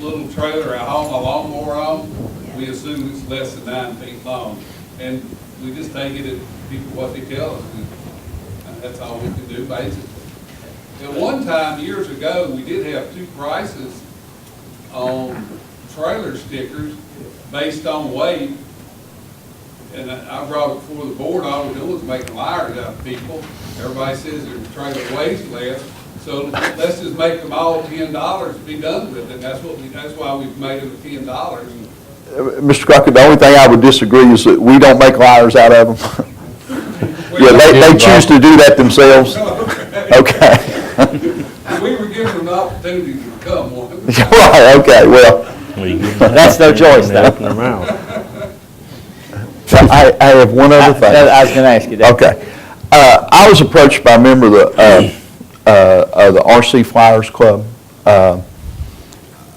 little trailer, a lawnmower on, we assume it's less than 9 feet long. And we just take it at people what they tell us. And that's all we can do, basically. At one time, years ago, we did have 2 prices on trailer stickers based on weight. And I brought it before the board, all we're doing is making liars out of people. Everybody says their trailer weighs less, so let's just make them all $10 to be done with it. That's why we've made them $10. Mr. Crockett, the only thing I would disagree is that we don't make liars out of them. Yeah, they choose to do that themselves. Okay. We were given an opportunity to become one. Right, okay, well, That's their choice, though. Open their mouth. I have one other thing. I was going to ask you that. Okay. I was approached by a member of the RC Flyers Club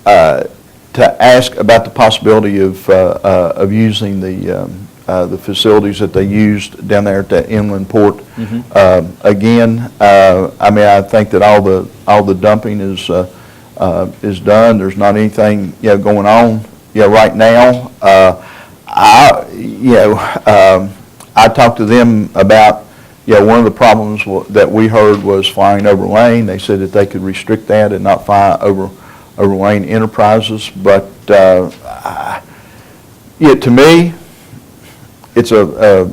to ask about the possibility of using the facilities that they used down there at that inland port. Again, I mean, I think that all the dumping is done. There's not anything, going on, right now. I talked to them about, one of the problems that we heard was flying over lane. They said that they could restrict that and not fly over lane enterprises. But, to me, it's a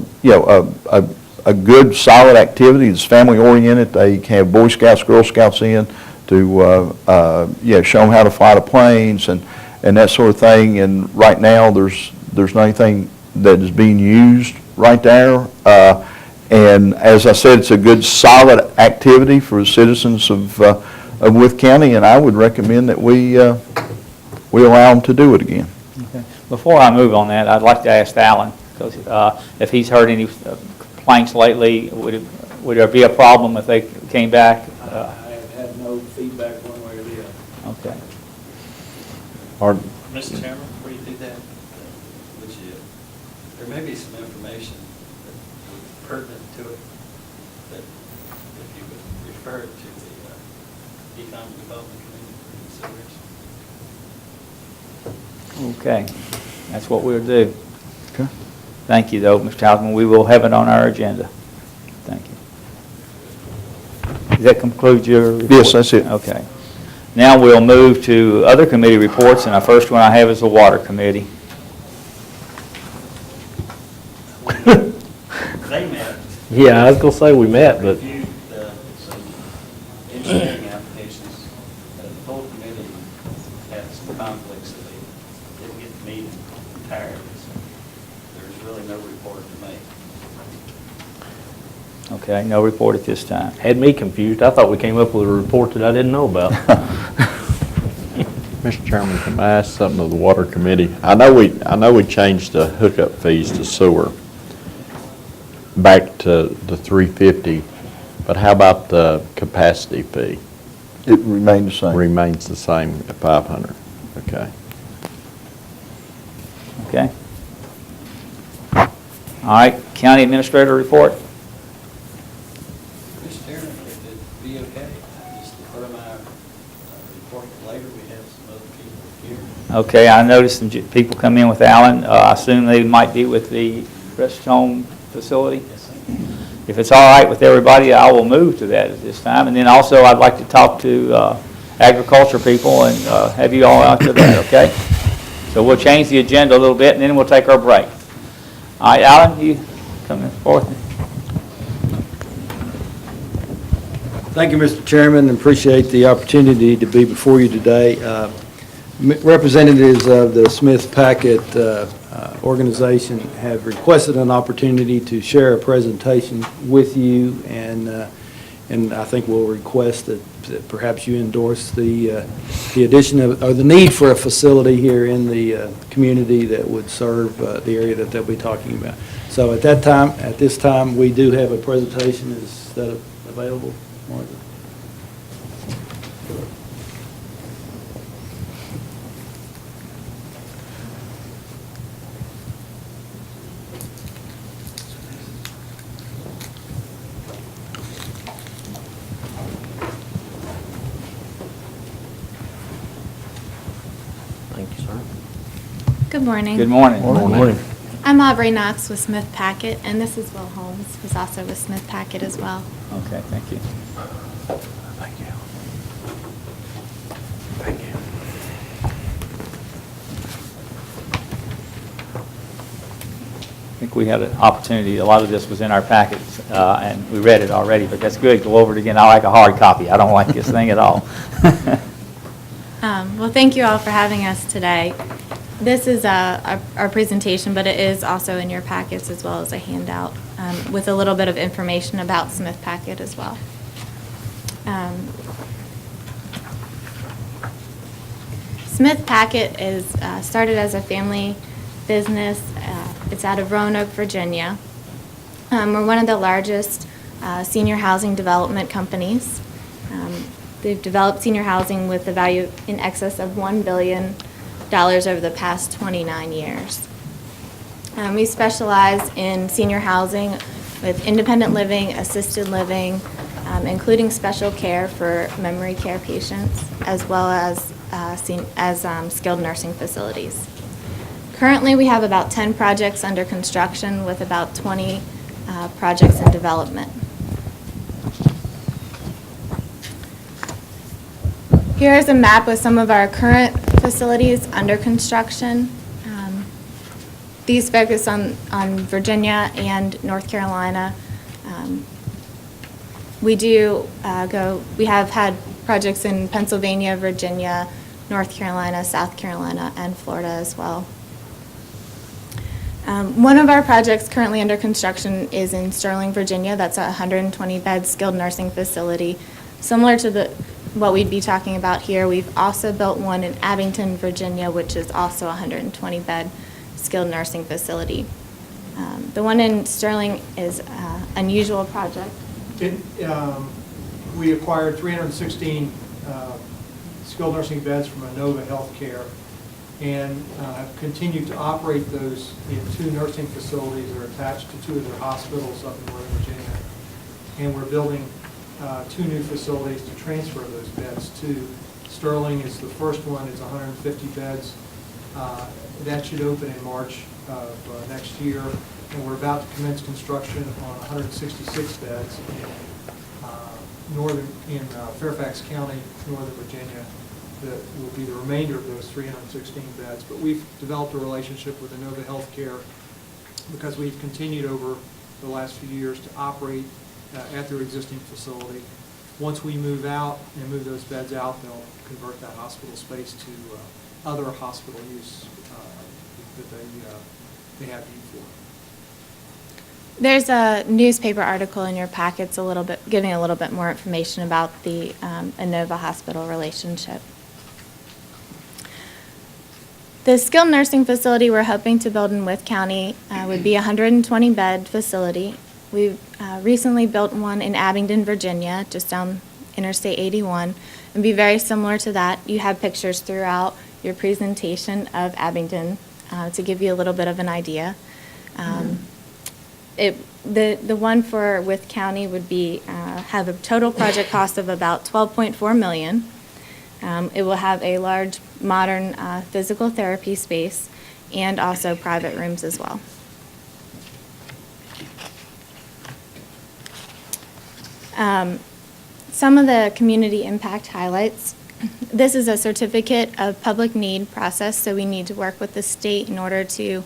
good, solid activity. It's family oriented. They can have Boy Scouts, Girl Scouts in to, show them how to fly the planes and that sort of thing. And right now, there's not anything that is being used right there. And as I said, it's a good, solid activity for the citizens of Wythe County, and I would recommend that we allow them to do it again. Okay. Before I move on that, I'd like to ask Alan, because if he's heard any complaints lately, would there be a problem if they came back? I have had no feedback one way or the other. Okay. Mr. Chairman, before you do that, there may be some information that's pertinent to it, that if you would refer it to the Economic Development Committee for consideration. Okay. That's what we'll do. Okay. Thank you, though, Mr. Hausman. We will have it on our agenda. Thank you. Does that conclude your report? Yes, that's it. Okay. Now we'll move to other committee reports, and the first one I have is the Water Committee. They met. Yeah, I was going to say we met, but Reviewed some engineering applications retired, so there's really no report to make. Okay, no report at this time. Had me confused. I thought we came up with a report that I didn't know about. Mr. Chairman, can I ask something of the Water Committee? I know we changed the hookup fees to sewer back to the $350, but how about the capacity fee? It remained the same. Remains the same at $500, okay. Okay. All right, County Administrator report. Mr. Chairman, if it'd be okay, I just defer my report later. We have some other people here. Okay, I noticed some people come in with Alan. I assume they might be with the rest home facility. Yes, sir. If it's all right with everybody, I will move to that at this time. And then also, I'd like to talk to agriculture people and have you all out to that, okay? So we'll change the agenda a little bit, and then we'll take our break. All right, Alan, you come forth. Thank you, Mr. Chairman, and appreciate the opportunity to be before you today. Representatives of the Smith Packet organization have requested an opportunity to share a presentation with you, and I think we'll request that perhaps you endorse the addition of, or the need for a facility here in the community that would serve the area that they'll be talking about. So at this time, we do have a presentation. Is that available, Martha? Thank you, sir. Good morning. Good morning. Good morning. I'm Aubrey Knox with Smith Packet, and this is Will Holmes, who's also with Smith Packet as well. Okay, thank you. Thank you. Thank you. I think we had an opportunity, a lot of this was in our packets, and we read it already, but that's good. Go over it again. I like a hard copy. I don't like this thing at all. Well, thank you all for having us today. This is our presentation, but it is also in your packets as well as a handout with a little bit of information about Smith Packet as well. Smith Packet is started as a family business. It's out of Roanoke, Virginia. We're one of the largest senior housing development companies. They've developed senior housing with a value in excess of $1 billion over the past 29 years. We specialize in senior housing with independent living, assisted living, including special care for memory care patients, as well as skilled nursing facilities. Currently, we have about 10 projects under construction with about 20 projects in development. Here's a map with some of our current facilities under construction. These focus on Virginia and North Carolina. We have had projects in Pennsylvania, Virginia, North Carolina, South Carolina, and Florida as well. One of our projects currently under construction is in Sterling, Virginia. That's a 120-bed skilled nursing facility. Similar to what we'd be talking about here, we've also built one in Abington, Virginia, which is also a 120-bed skilled nursing facility. The one in Sterling is an unusual project. We acquired 316 skilled nursing beds from Inova Healthcare and have continued to operate those in 2 nursing facilities that are attached to 2 of their hospitals up in Northern Virginia. And we're building 2 new facilities to transfer those beds to. Sterling is the first one. It's 150 beds. That should open in March of next year. And we're about to commence construction on 166 beds in Fairfax County, Northern Virginia. That will be the remainder of those 316 beds. But we've developed a relationship with Inova Healthcare because we've continued over the last few years to operate at their existing facility. Once we move out and move those beds out, they'll convert that hospital space to other hospital use that they have need for. There's a newspaper article in your packets giving a little bit more information about the Inova Hospital relationship. The skilled nursing facility we're hoping to build in Wythe County would be a 120-bed facility. We've recently built one in Abingdon, Virginia, just down Interstate 81, and be very similar to that. You have pictures throughout your presentation of Abingdon to give you a little bit of an idea. The one for Wythe County would be have a total project cost of about $12.4 million. It will have a large, modern physical therapy space and also private rooms as well. Some of the community impact highlights. This is a certificate of public need process, so we need to work with the state in order to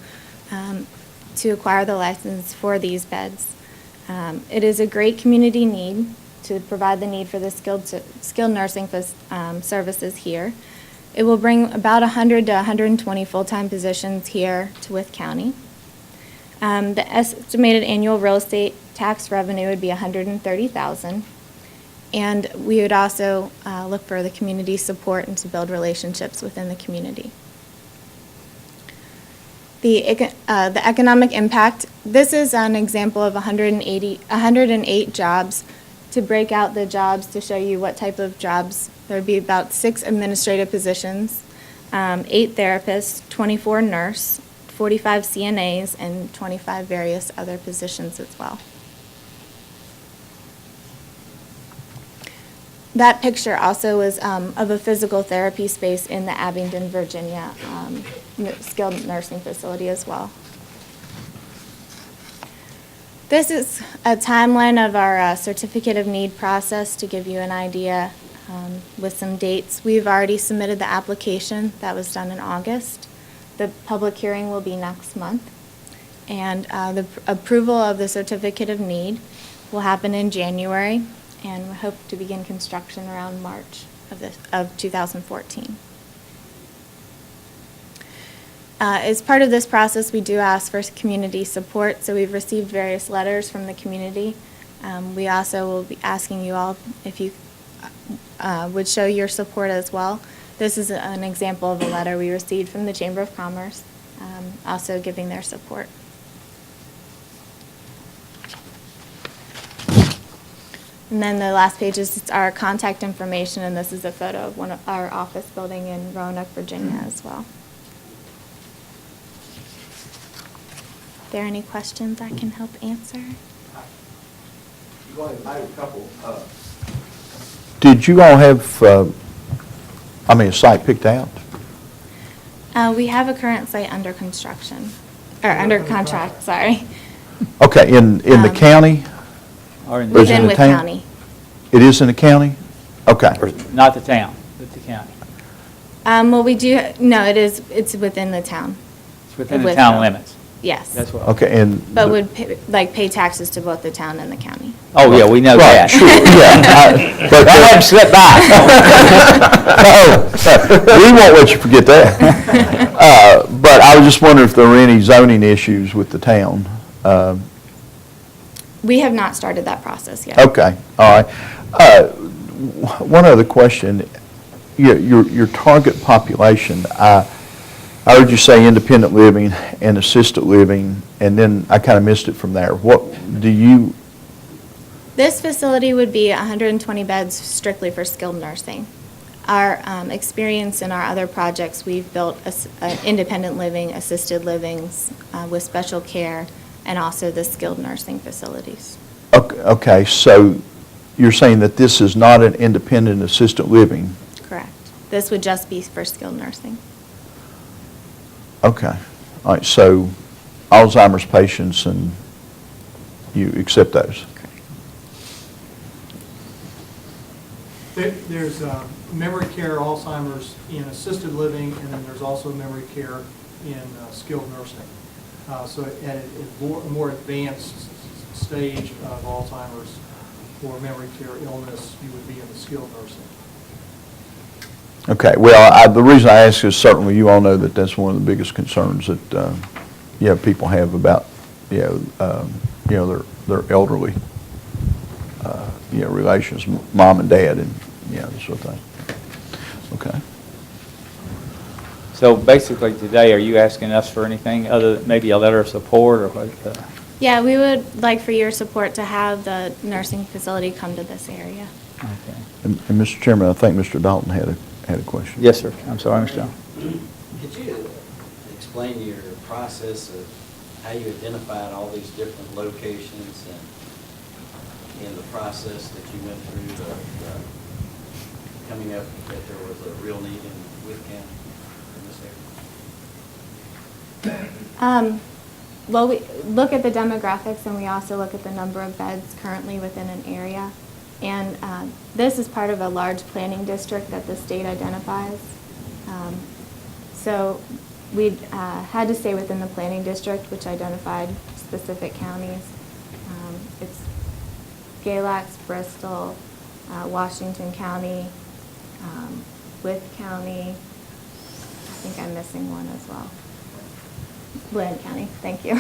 acquire the license for these beds. It is a great community need to provide the need for the skilled nursing services here. It will bring about 100 to 120 full-time positions here to Wythe County. The estimated annual real estate tax revenue would be $130,000. And we would also look for the community support and to build relationships within the community. The economic impact, this is an example of 108 jobs. To break out the jobs to show you what type of jobs, there would be about 6 administrative positions, 8 therapists, 24 nurse, 45 CNAs, and 25 various other positions as well. That picture also was of a physical therapy space in the Abingdon, Virginia skilled nursing facility as well. This is a timeline of our certificate of need process to give you an idea with some dates. We've already submitted the application. That was done in August. The public hearing will be next month. And the approval of the certificate of need will happen in January, and we hope to begin construction around March of 2014. As part of this process, we do ask for community support, so we've received various letters from the community. We also will be asking you all if you would show your support as well. This is an example of a letter we received from the Chamber of Commerce, also giving their support. And then the last page is our contact information, and this is a photo of one of our office building in Roanoke, Virginia as well. Are there any questions I can help answer? Did you all have, a site picked out? We have a current site under construction, or under contract, sorry. Okay, in the county? Or in Or is it Within in the Wythe town? County. It is in the county? Okay. Not the town, but the county. Well, it's within the town. It's within the Wythe town County. limits. Yes. That's what. Okay, and... But would pay taxes to both the town and the county. Oh, yeah, we know Right, that. sure, yeah. But Don't let him slip by. No, we won't let you forget that. But I was just wondering if there were any zoning issues with the town. We have not started that process yet. Okay, all right. One other question. Your target population, I heard you say independent living and assisted living, and then I kind of missed it from there. What do you... This facility would be 120 beds strictly for skilled nursing. Our experience in our other projects, we've built independent living, assisted livings with special care, and also the skilled nursing facilities. Okay, so you're saying that this is not an independent assisted living? Correct. This would just be for skilled nursing. Okay. All right, so Alzheimer's patients, and you accept those? There's memory care, Alzheimer's in assisted living, and then there's also memory care in skilled nursing. So at a more advanced stage of Alzheimer's or memory care illness, you would be in the skilled nursing. Okay, well, the reason I ask is certainly you all know that that's one of the biggest concerns that, people have about, their elderly, relations, mom and dad and, that sort of thing. Okay. So basically today, are you asking us for anything other than maybe a letter of support or what? Yeah, we would like for your support to have the nursing facility come to this area. Okay. And Mr. Chairman, I think Mr. Dalton had a question. Yes, sir. I'm sorry, Mr. Jones. Could you explain your process of how you identified all these different locations and in the process that you went through of coming up that there was a real need in Wythe County in this area? Well, we look at the demographics and we also look at the number of beds currently within an area. And this is part of a large planning district that the state identifies. So we had to stay within the planning district, which identified specific counties. It's Galax, Bristol, Washington County, Wythe County. I think I'm missing one as well. Bland County, thank you.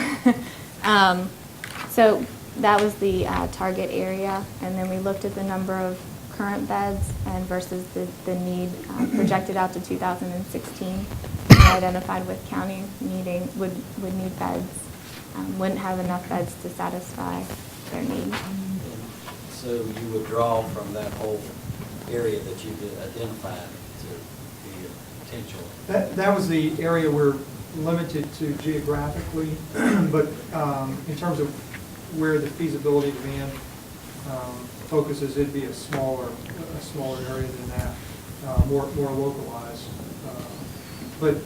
So that was the target area, and then we looked at the number of current beds and versus the need projected out to 2016. We identified Wythe County would need beds, wouldn't have enough beds to satisfy their need. So you would draw from that whole area that you identified to be a potential. That was the area we're limited to geographically, but in terms of where the feasibility demand focuses, it'd be a smaller area than that, more localized. But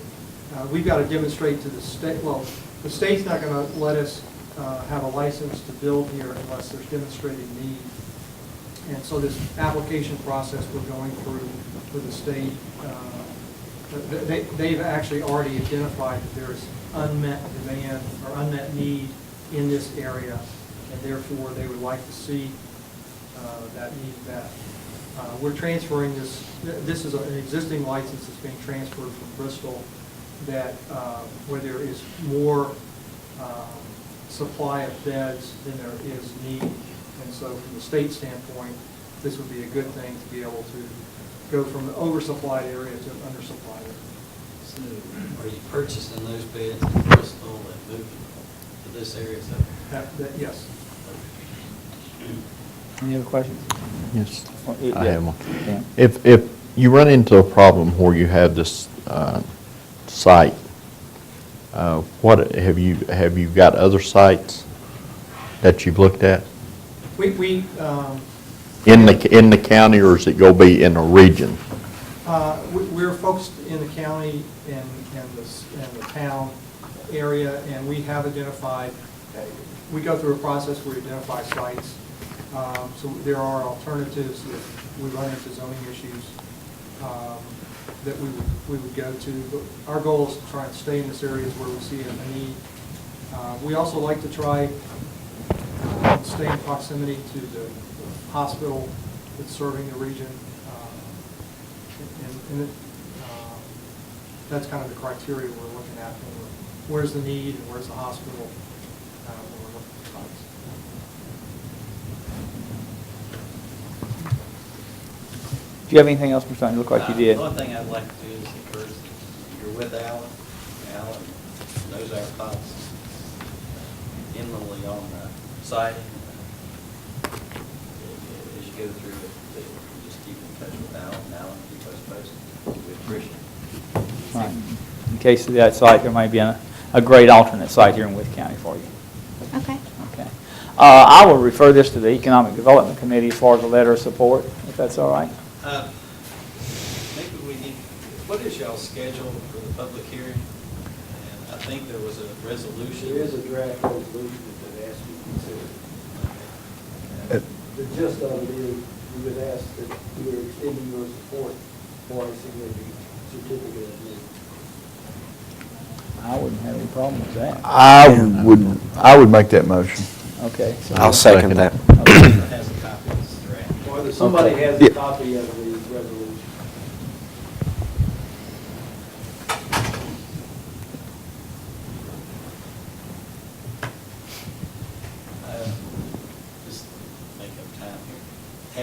we've got to demonstrate to the state, well, the state's not going to let us have a license to build here unless there's demonstrated need. And so this application process we're going through with the state, they've actually already identified that there's unmet demand or unmet need in this area, and therefore they would like to see that need met. We're transferring this. This is an existing license that's being transferred from Bristol that where there is more supply of beds than there is need. And so from the state standpoint, this would be a good thing to be able to go from an oversupplied area to an undersupplied area. So are you purchasing those beds in Bristol and moving to this area? Yes. Any other questions? Yes, Yeah. I have one. Yeah. If you run into a problem where you have this site, what have you got other sites that you've looked at We in the county, or is it going to be in a region? we're focused in the county and the town area, and we have identified. We go through a process where we identify sites. So there are alternatives if we run into zoning issues that we would go to. But our goal is to try and stay in this areas where we see a need. We also like to try stay in proximity to the hospital that's serving the region. That's kind of the criteria we're looking at. Where's the need and where's the hospital when we're looking for sites. Do you have anything else, Mr. Stein? You look like you did. The only thing I'd like to do is encourage, you're with Alan. Alan knows our thoughts inwardly on the siding. As you go through it, just keep in touch with Alan, and Alan keep us posted. We appreciate it. Right. In case of that site, there might be a great alternate site here in Wythe County for you. Okay. Okay. I will refer this to the Economic Development Committee as far as a letter of support, if that's all right. Maybe we need, what is y'all's schedule for the public hearing? And I think there was a resolution. There is a draft resolution that asks you to consider. The gist of it is, we would ask that you are extending your support for a significant certificate of need. I wouldn't have any problem with that. I would make that motion. Okay. So I'll second that. Has a copy of this draft. Or that somebody has a copy of the resolution.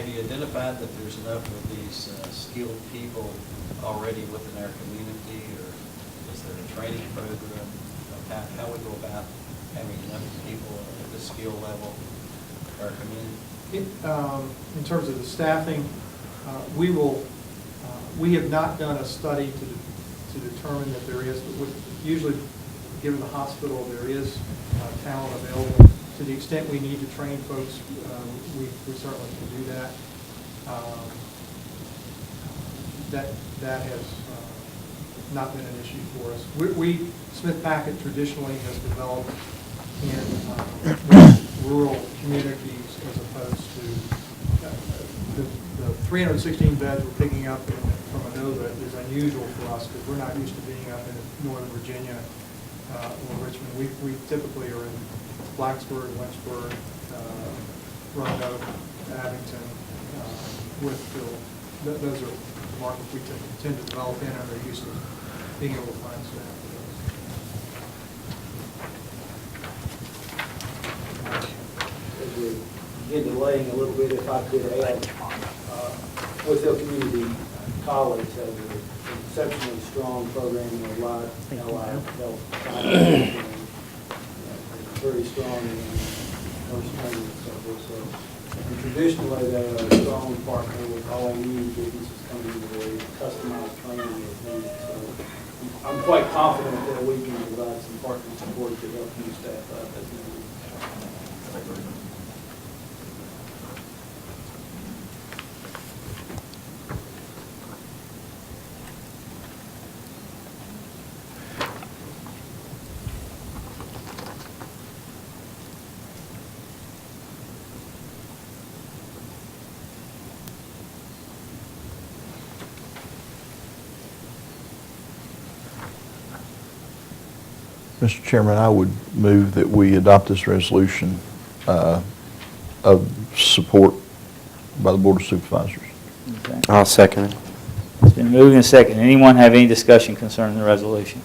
have you identified that there's enough of these skilled people already within our community, or is there a training program of how we go about having enough people at the skill level for our community? In terms of the staffing, we have not done a study to determine that there is, but usually, given the hospital, there is talent available. To the extent we need to train folks, we certainly can do that. That has not been an issue for us. Smith-Packard traditionally has developed in rural communities as opposed to the 316 beds we're picking up from Inova is unusual for us because we're not used to being up in Northern Virginia or Richmond. We typically are in Blacksburg, Lynchburg, Roanoke, Abington, Withfield. Those are the markets we tend to develop in, and they're used to being able to find staff for those. As we begin delaying a little bit, if I could add, Wythe Community College has an exceptionally strong program in allied health sciences, and very strong in nurse training and so forth. So traditionally, they're a strong partner with all new businesses coming into the customized training as needed. So I'm quite confident that we can provide some partner support to help you staff up as needed. Mr. Chairman, I would move that we adopt this resolution of support by the Board of Supervisors. Okay. I'll second it. It's been moved and seconded. Anyone have any discussion concerning the resolution?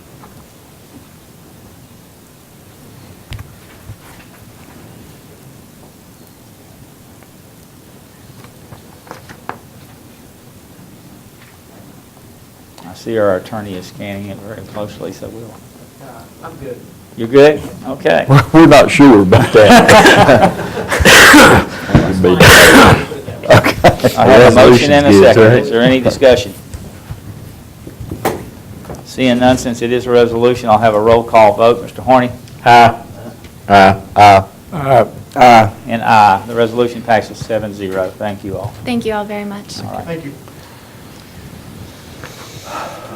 I see our attorney is scanning it very closely, so we'll. I'm good. You're good? Okay. We're not sure about that. Okay. I have a motion and a second. Is there any discussion? Seeing none, since it is a resolution, I'll have a roll call vote. Mr. Horny? Aye. Aye. Aye. Aye. And aye. The resolution passes 7-0. Thank you all. Thank you all very much. All right. Thank you.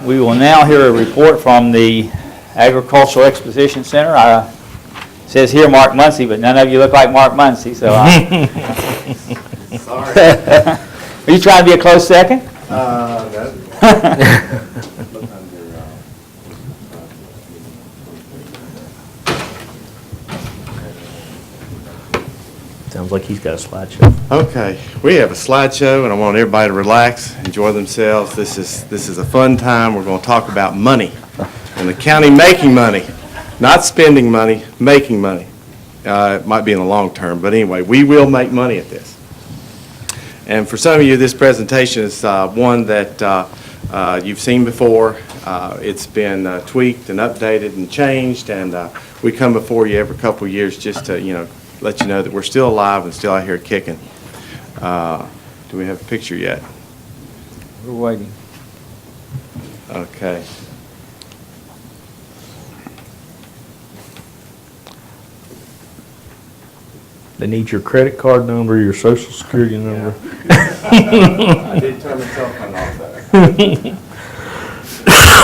We will now hear a report from the Agricultural Exposition Center. It says here Mark Muncy, but none of you look like Mark Muncy, so Sorry. Are you trying to be a close second? Sounds like he's got a slideshow. Okay, we have a slideshow, and I want everybody to relax, enjoy themselves. This is a fun time. We're going to talk about money and the county making money, not spending money, making money. It might be in the long term, but anyway, we will make money at this. And for some of you, this presentation is one that you've seen before. It's been tweaked and updated and changed, and we come before you every couple of years just to, let you know that we're still alive and still out here kicking. Do we have a picture yet? We're waiting. Okay. They need your credit card number, your social security number. I did turn my cell phone off there.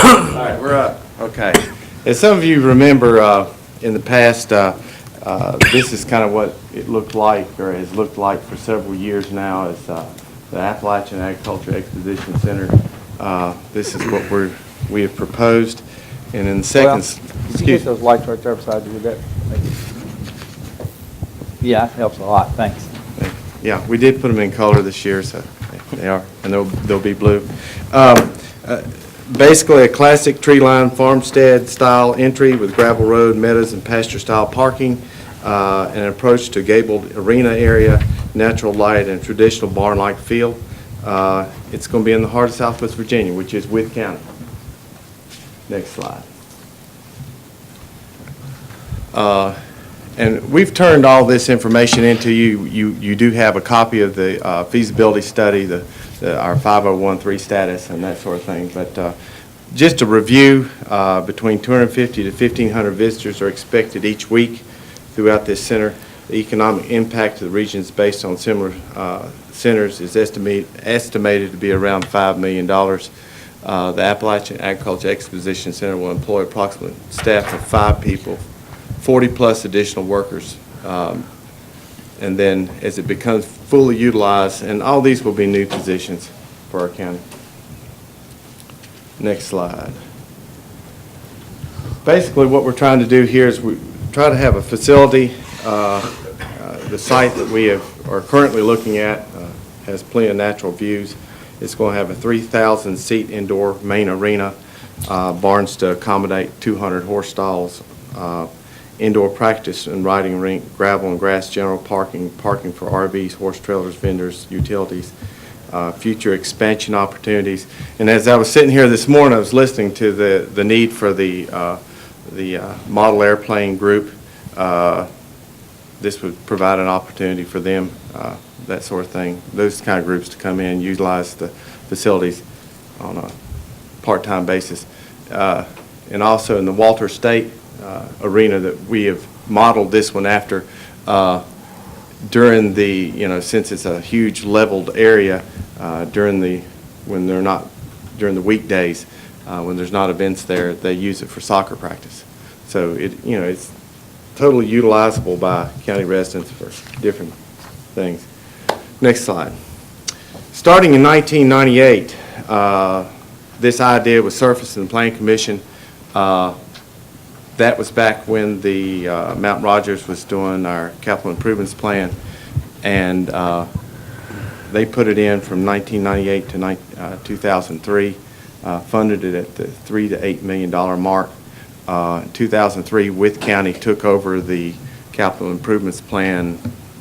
All right, we're up. Okay. As some of you remember, in the past, this is kind of what it looked like, or has looked like for several years now, as the Appalachian Agriculture Exposition Center. This is what we have proposed, and in the second. Could you get those lights right there beside you? Would that make it? Yeah, that helps a lot. Thanks. Yeah, we did put them in color this year, so they are, and they'll be blue. Basically, a classic tree-lined farmstead-style entry with gravel road, meadows, and pasture-style parking, and an approach to gabled arena area natural light and traditional barn-like feel. It's going to be in the heart of Southwest Virginia, which is Wythe County. Next slide. And we've turned all this information into you. You do have a copy of the feasibility study, our 5013 status and that sort of thing. But just to review, between 250 to 1,500 visitors are expected each week throughout this center. The economic impact to the regions based on similar centers is estimated to be around $5 million. The Appalachian Agriculture Exposition Center will employ approximately staff of 5 people, 40-plus additional workers. And then as it becomes fully utilized, and all these will be new positions for our county. Next slide. Basically, what we're trying to do here is we try to have a facility. The site that we are currently looking at has plenty of natural views. It's going to have a 3,000-seat indoor main arena, barns to accommodate 200 horse stalls, indoor practice and riding rink, gravel and grass general parking for RVs, horse trailers, vendors, utilities, future expansion opportunities. And as I was sitting here this morning, I was listening to the need for the model airplane group. This would provide an opportunity for them, that sort of thing, those kind of groups to come in, utilize the facilities on a part-time basis. And also in the Walter State arena that we have modeled this one after, during the, since it's a huge leveled area, during the weekdays, when there's not events there, they use it for soccer practice. So it's totally utilizable by county residents for different things. Next slide. Starting in 1998, this idea was surfaced in the Planning Commission. That was back when the Mount Rogers was doing our capital improvements plan, and they put it in from 1998 to 2003, funded it at the $3 to $8 million mark. In 2003, Wythe County took over the capital improvements plan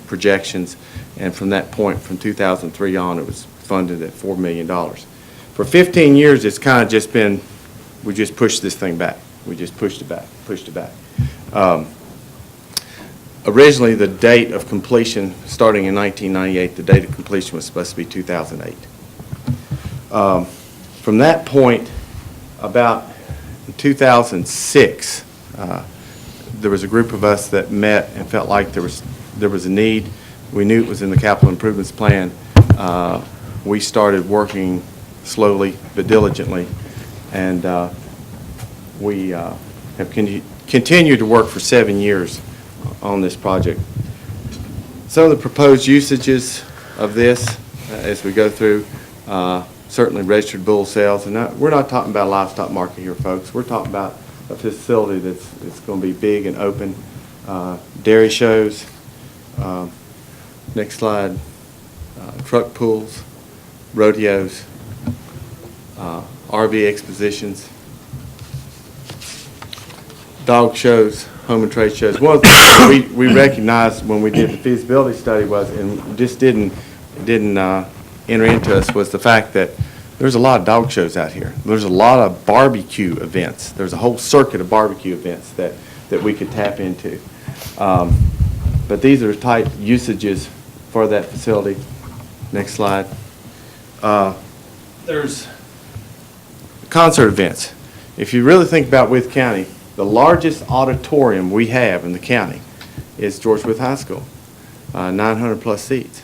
projections, and from that point, from 2003 on, it was funded at $4 million. For 15 years, it's kind of just been, we just pushed this thing back. We just pushed it back. Originally, the date of completion, starting in 1998, the date of completion was supposed to be 2008. From that point, about 2006, there was a group of us that met and felt like there was a need. We knew it was in the capital improvements plan. We started working slowly but diligently, and we have continued to work for 7 years on this project. Some of the proposed usages of this as we go through, certainly registered bull sales, and we're not talking about a livestock market here, folks. We're talking about a facility that's going to be big and open. Dairy shows. Next slide. Truck pulls, rodeos, RV expositions, dog shows, home and trade shows. One of the things we recognized when we did the feasibility study was, and just didn't enter into us, was the fact that there's a lot of dog shows out here. There's a lot of barbecue events. There's a whole circuit of barbecue events that we could tap into. But these are type usages for that facility. Next slide. There's concert events. If you really think about Wythe County, the largest auditorium we have in the county is George Wythe High School, 900 plus seats.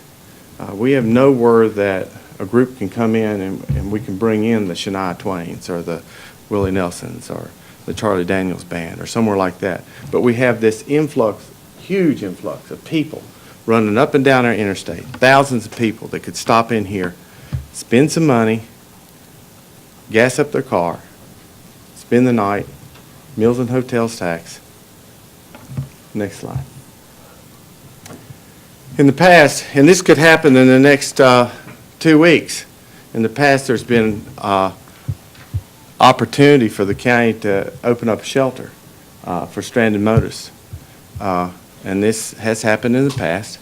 We have nowhere that a group can come in and we can bring in the Shania Twains or the Willie Nelsons or the Charlie Daniels Band or somewhere like that. But we have this influx, huge influx of people running up and down our interstate, thousands of people that could stop in here, spend some money, gas up their car, spend the night, meals and hotels tax. Next slide. In the past, and this could happen in the next 2 weeks, in the past there's been opportunity for the county to open up a shelter for stranded motorists. And this has happened in the past.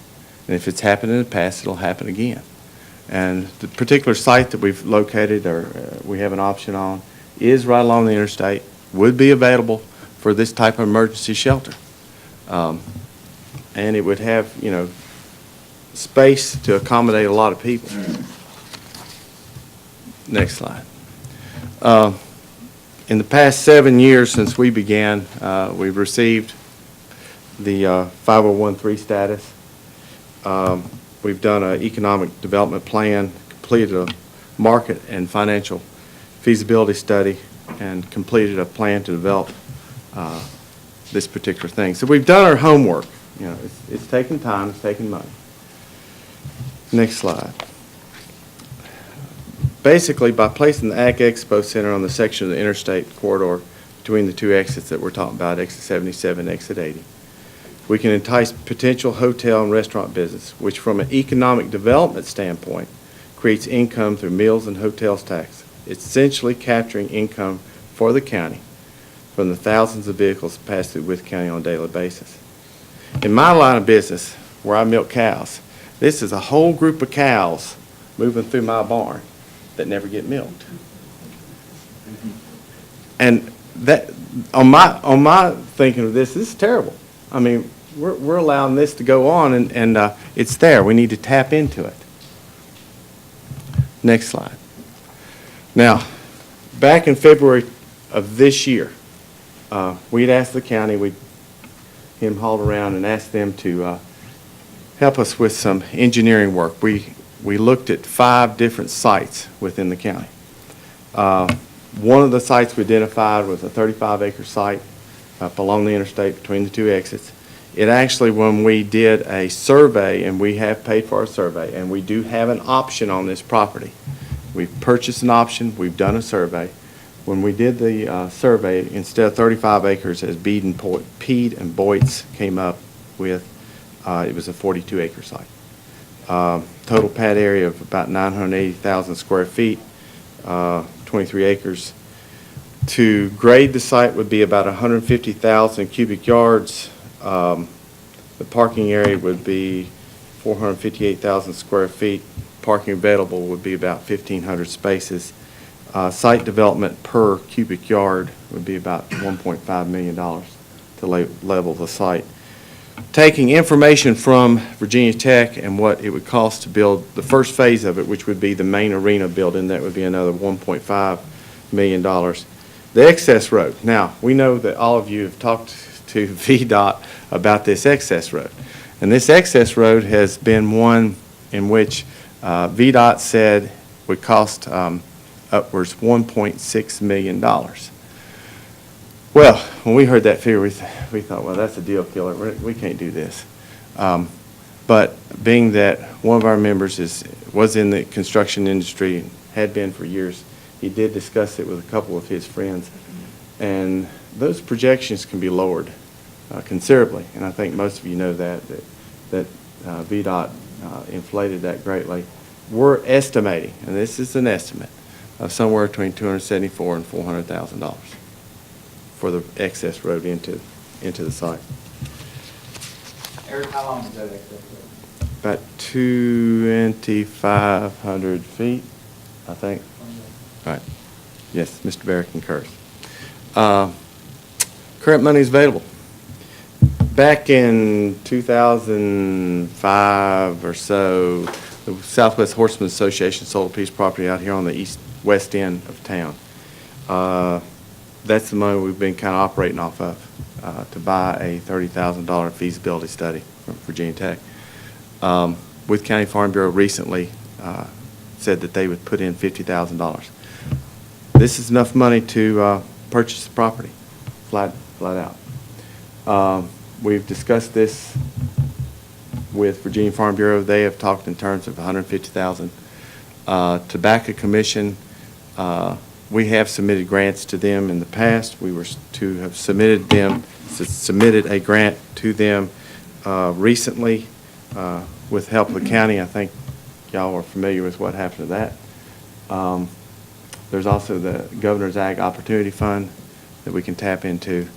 And if it's happened in the past, it'll happen again. And the particular site that we've located, or we have an option on, is right along the interstate, would be available for this type of emergency shelter. And it would have, you know, space to accommodate a lot of people. Next slide. In the past 7 years since we began, we've received the 5013 status. We've done an economic development plan, completed a market and financial feasibility study, and completed a plan to develop this particular thing. So we've done our homework. You know, it's taken time, it's taken money. Next slide. Basically, by placing the Ag Expo Center on the section of the interstate corridor between the two exits that we're talking about, exit 77 and exit 80, we can entice potential hotel and restaurant business, which from an economic development standpoint creates income through meals and hotels tax. It's essentially capturing income for the county from the thousands of vehicles that pass through Wythe County on a daily basis. In my line of business, where I milk cows, this is a whole group of cows moving through my barn that never get milked. And that, on my thinking of this is terrible. I mean, we're allowing this to go on, and it's there. We need to tap into it. Next slide. Now, back in February of this year, we'd asked the county, we'd him hauled around and asked them to help us with some engineering work. We looked at 5 different sites within the county. One of the sites we identified was a 35-acre site up along the interstate between the two exits. It actually, when we did a survey, and we have paid for a survey, and we do have an option on this property. We've purchased an option, we've done a survey. When we did the survey, instead of 35 acres, as Peed and Boytz came up with, it was a 42-acre site. Total pad area of about 980,000 square feet, 23 acres. To grade the site would be about 150,000 cubic yards. The parking area would be 458,000 square feet. Parking available would be about 1,500 spaces. Site development per cubic yard would be about $1.5 million to level the site. Taking information from Virginia Tech and what it would cost to build the first phase of it, which would be the main arena building, that would be another $1.5 million. The excess road. Now, we know that all of you have talked to VDOT about this excess road. And this excess road has been one in which VDOT said would cost upwards $1.6 million. Well, when we heard that figure, we thought, well, that's a deal killer. We can't do this. But being that one of our members was in the construction industry and had been for years, he did discuss it with a couple of his friends. And those projections can be lowered considerably. And I think most of you know that VDOT inflated that greatly. We're estimating, and this is an estimate, of somewhere between $274,000 and $400,000 for the excess road into the site. Eric, how long is that excess road? About 2,500 feet, I think. Right. Yes, Mr. Barrett concurs. Current money is available. Back in 2005 or so, the Southwest Horsemen Association sold a piece of property out here on the west end of town. That's the money we've been kind of operating off of to buy a $30,000 feasibility study from Virginia Tech. Wythe County Farm Bureau recently said that they would put in $50,000. This is enough money to purchase the property, flat out. We've discussed this with Virginia Farm Bureau. They have talked in terms of $150,000. Tobacco Commission, we have submitted grants to them in the past. We were to have submitted a grant to them recently with help of the county. I think y'all are familiar with what happened to that. There's also the Governor's Ag Opportunity Fund that we can tap into,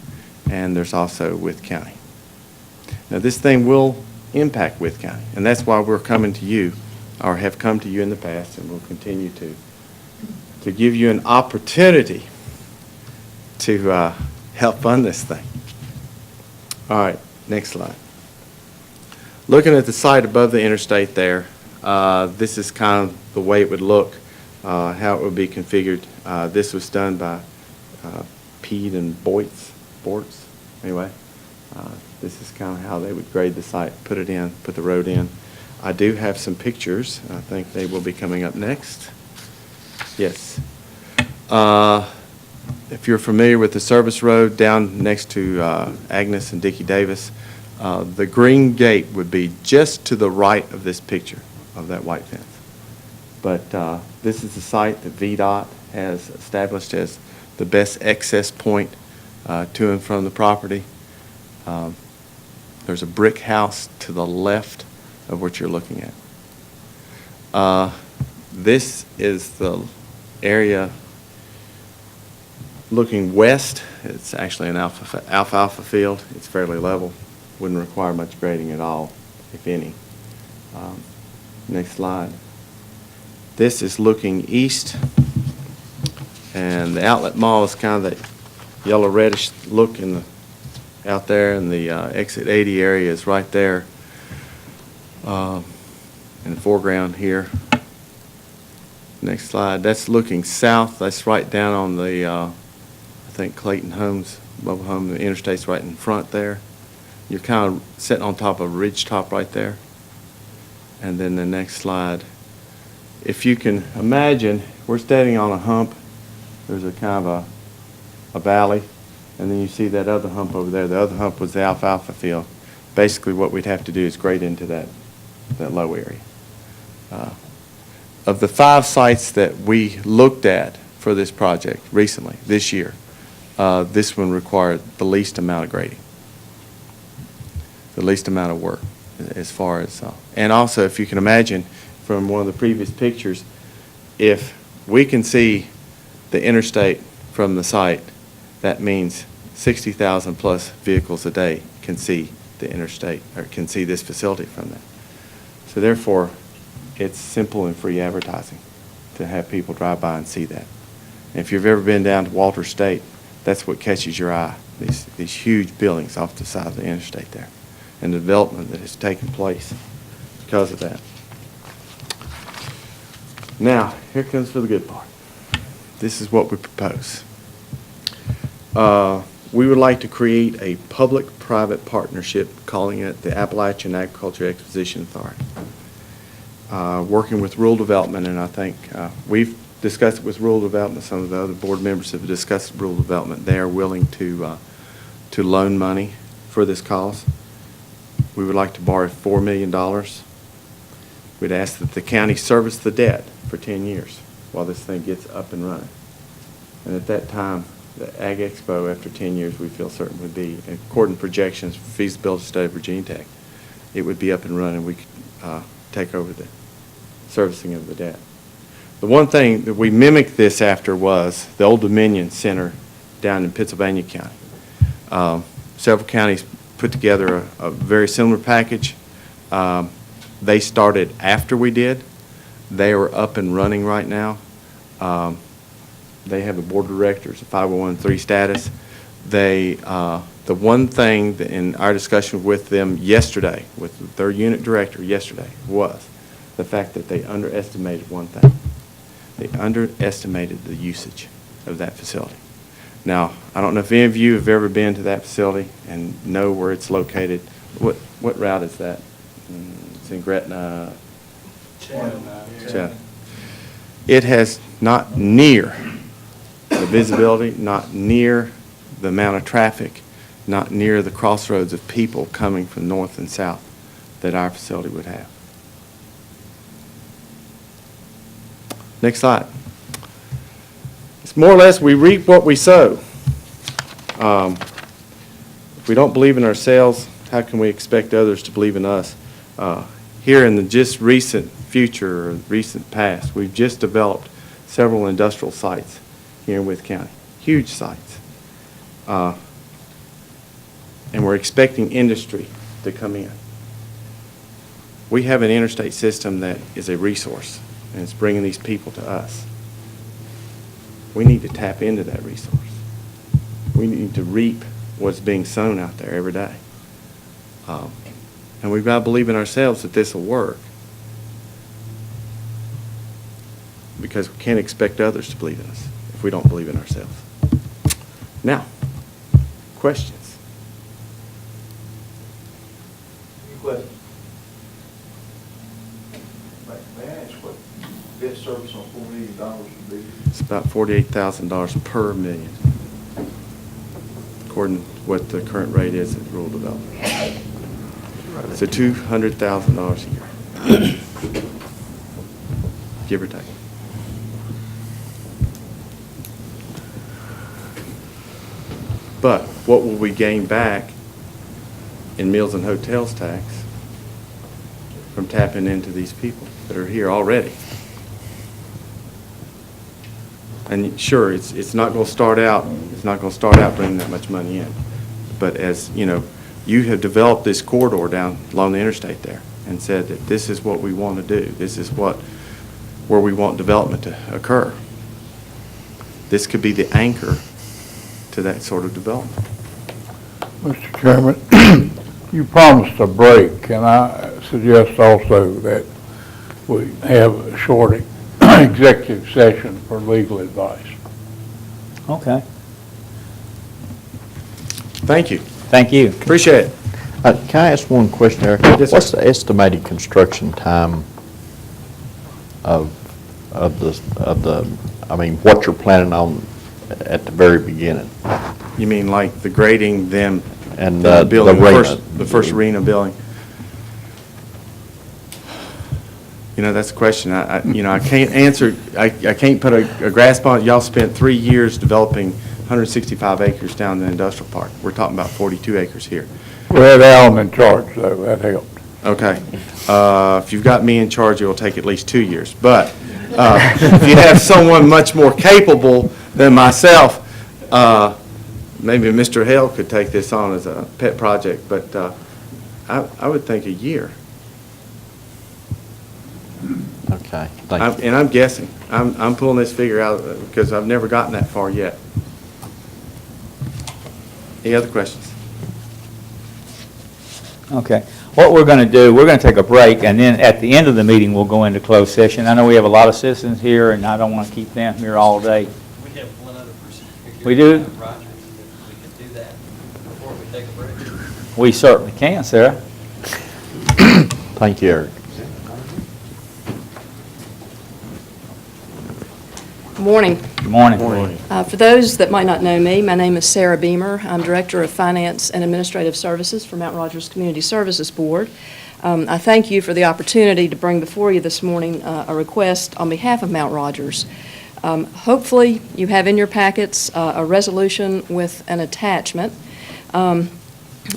and there's also Wythe County. Now, this thing will impact Wythe County. And that's why we're coming to you, or have come to you in the past, and will continue to give you an opportunity to help fund this thing. All right, next slide. Looking at the site above the interstate there, this is kind of the way it would look, how it would be configured. This was done by Pede and Bortz. Anyway, this is kind of how they would grade the site, put it in, put the road in. I do have some pictures. I think they will be coming up next. Yes. If you're familiar with the service road down next to Agnes and Dickie Davis, the green gate would be just to the right of this picture of that white fence. But this is the site that VDOT has established as the best access point to and from the property. There's a brick house to the left of what you're looking at. This is the area looking west. It's actually an alfalfa field. It's fairly level. Wouldn't require much grading at all, if any. Next slide. This is looking east, and the outlet mall is kind of that yellow reddish look out there, and the exit 80 area is right there in the foreground here. Next slide. That's looking south. That's right down on the, I think, Clayton Homes, mobile home. The interstate's right in front there. You're kind of sitting on top of a ridge top right there. And then the next slide. If you can imagine, we're standing on a hump. There's a kind of a valley. And then you see that other hump over there. The other hump was the alfalfa field. Basically what we'd have to do is grade into that low area. Of the 5 sites that we looked at for this project recently, this year, this one required the least amount of grading, the least amount of work as far as, and also if you can imagine from one of the previous pictures, if we can see the interstate from the site, that means 60,000 plus vehicles a day can see the interstate, or can see this facility from that. So therefore, it's simple and free advertising to have people drive by and see that. And if you've ever been down to Walter State, that's what catches your eye, these huge buildings off the side of the interstate there, and the development that has taken place because of that. Now, here comes for the good part. This is what we propose. We would like to create a public-private partnership, calling it the Appalachian Agriculture Exposition Authority. Working with rural development, and I think we've discussed it with rural development. Some of the other board members have discussed rural development. They are willing to loan money for this cause. We would like to borrow $4 million. We'd ask that the county service the debt for 10 years while this thing gets up and running. And at that time, the Ag Expo, after 10 years, we feel certain would be, according to projections, feasibility study of Virginia Tech, it would be up and running. We could take over the servicing of the debt. The one thing that we mimicked this after was the Old Dominion Center down in Pittsylvania County. Several counties put together a very similar package. They started after we did. They are up and running right now. They have a board of directors, a 501(c)(3) status. The one thing that in our discussion with them yesterday, with their unit director yesterday, was the fact that they underestimated one thing. They underestimated the usage of that facility. Now, I don't know if any of you have ever been to that facility and know where it's located. What route is that? It's in Gretna. Chatham. It has not near the visibility, not near the amount of traffic, not near the crossroads of people coming from north and south that our facility would have. Next slide. It's more or less we reap what we sow. If we don't believe in ourselves, how can we expect others to believe in us? Here in the just recent future or recent past, we've just developed several industrial sites here in Wythe County, huge sites. And we're expecting industry to come in. We have an interstate system that is a resource, and it's bringing these people to us. We need to tap into that resource. We need to reap what's being sown out there every day. And we've got to believe in ourselves that this will work. Because we can't expect others to believe in us if we don't believe in ourselves. Now, questions? Any questions? May I ask what debt service on $4 million would be? It's about $48,000 per million, according to what the current rate is at rural development. So $200,000 a year, give or take. But what will we gain back in meals and hotels tax from tapping into these people that are here already? And sure, it's not going to start out bringing that much money in. But as, you know, you have developed this corridor down along the interstate there and said that this is what we want to do. This is where we want development to occur. This could be the anchor to that sort of development. Mr. Chairman, you promised a break, and I suggest also that we have a short executive session for legal advice. Okay. Thank you. Thank you. Appreciate it. Can I ask one question, Eric? Yes, sir. What's the estimated construction time of I mean, what you're planning on at the very beginning? You mean like the grading, them, And the building, arena. the first arena building? You know, that's the question. I can't answer, I can't put a grasp on it. Y'all spent 3 years developing 165 acres down in the industrial park. We're talking about 42 acres here. We had Alan in charge, though, that helped. Okay. If you've got me in charge, it will take at least 2 years. But if you have someone much more capable than myself, maybe Mr. Hale could take this on as a pet project, but I would think a year. Okay, thank you. And I'm guessing. I'm pulling this figure out because I've never gotten that far yet. Any other questions? Okay. What we're going to do, we're going to take a break, and then at the end of the meeting, we'll go into closed session. I know we have a lot of citizens here, and I don't want to keep them here all day. We have one other person. We do? Rogers, if we could do that before we take a break. We certainly can, Sarah. Thank you, Eric. Good morning. Good morning. For those that might not know me, my name is Sara Beamer. I'm Director of Finance and Administrative Services for Mount Rogers Community Services Board. I thank you for the opportunity to bring before you this morning a request on behalf of Mount Rogers. Hopefully, you have in your packets a resolution with an attachment. I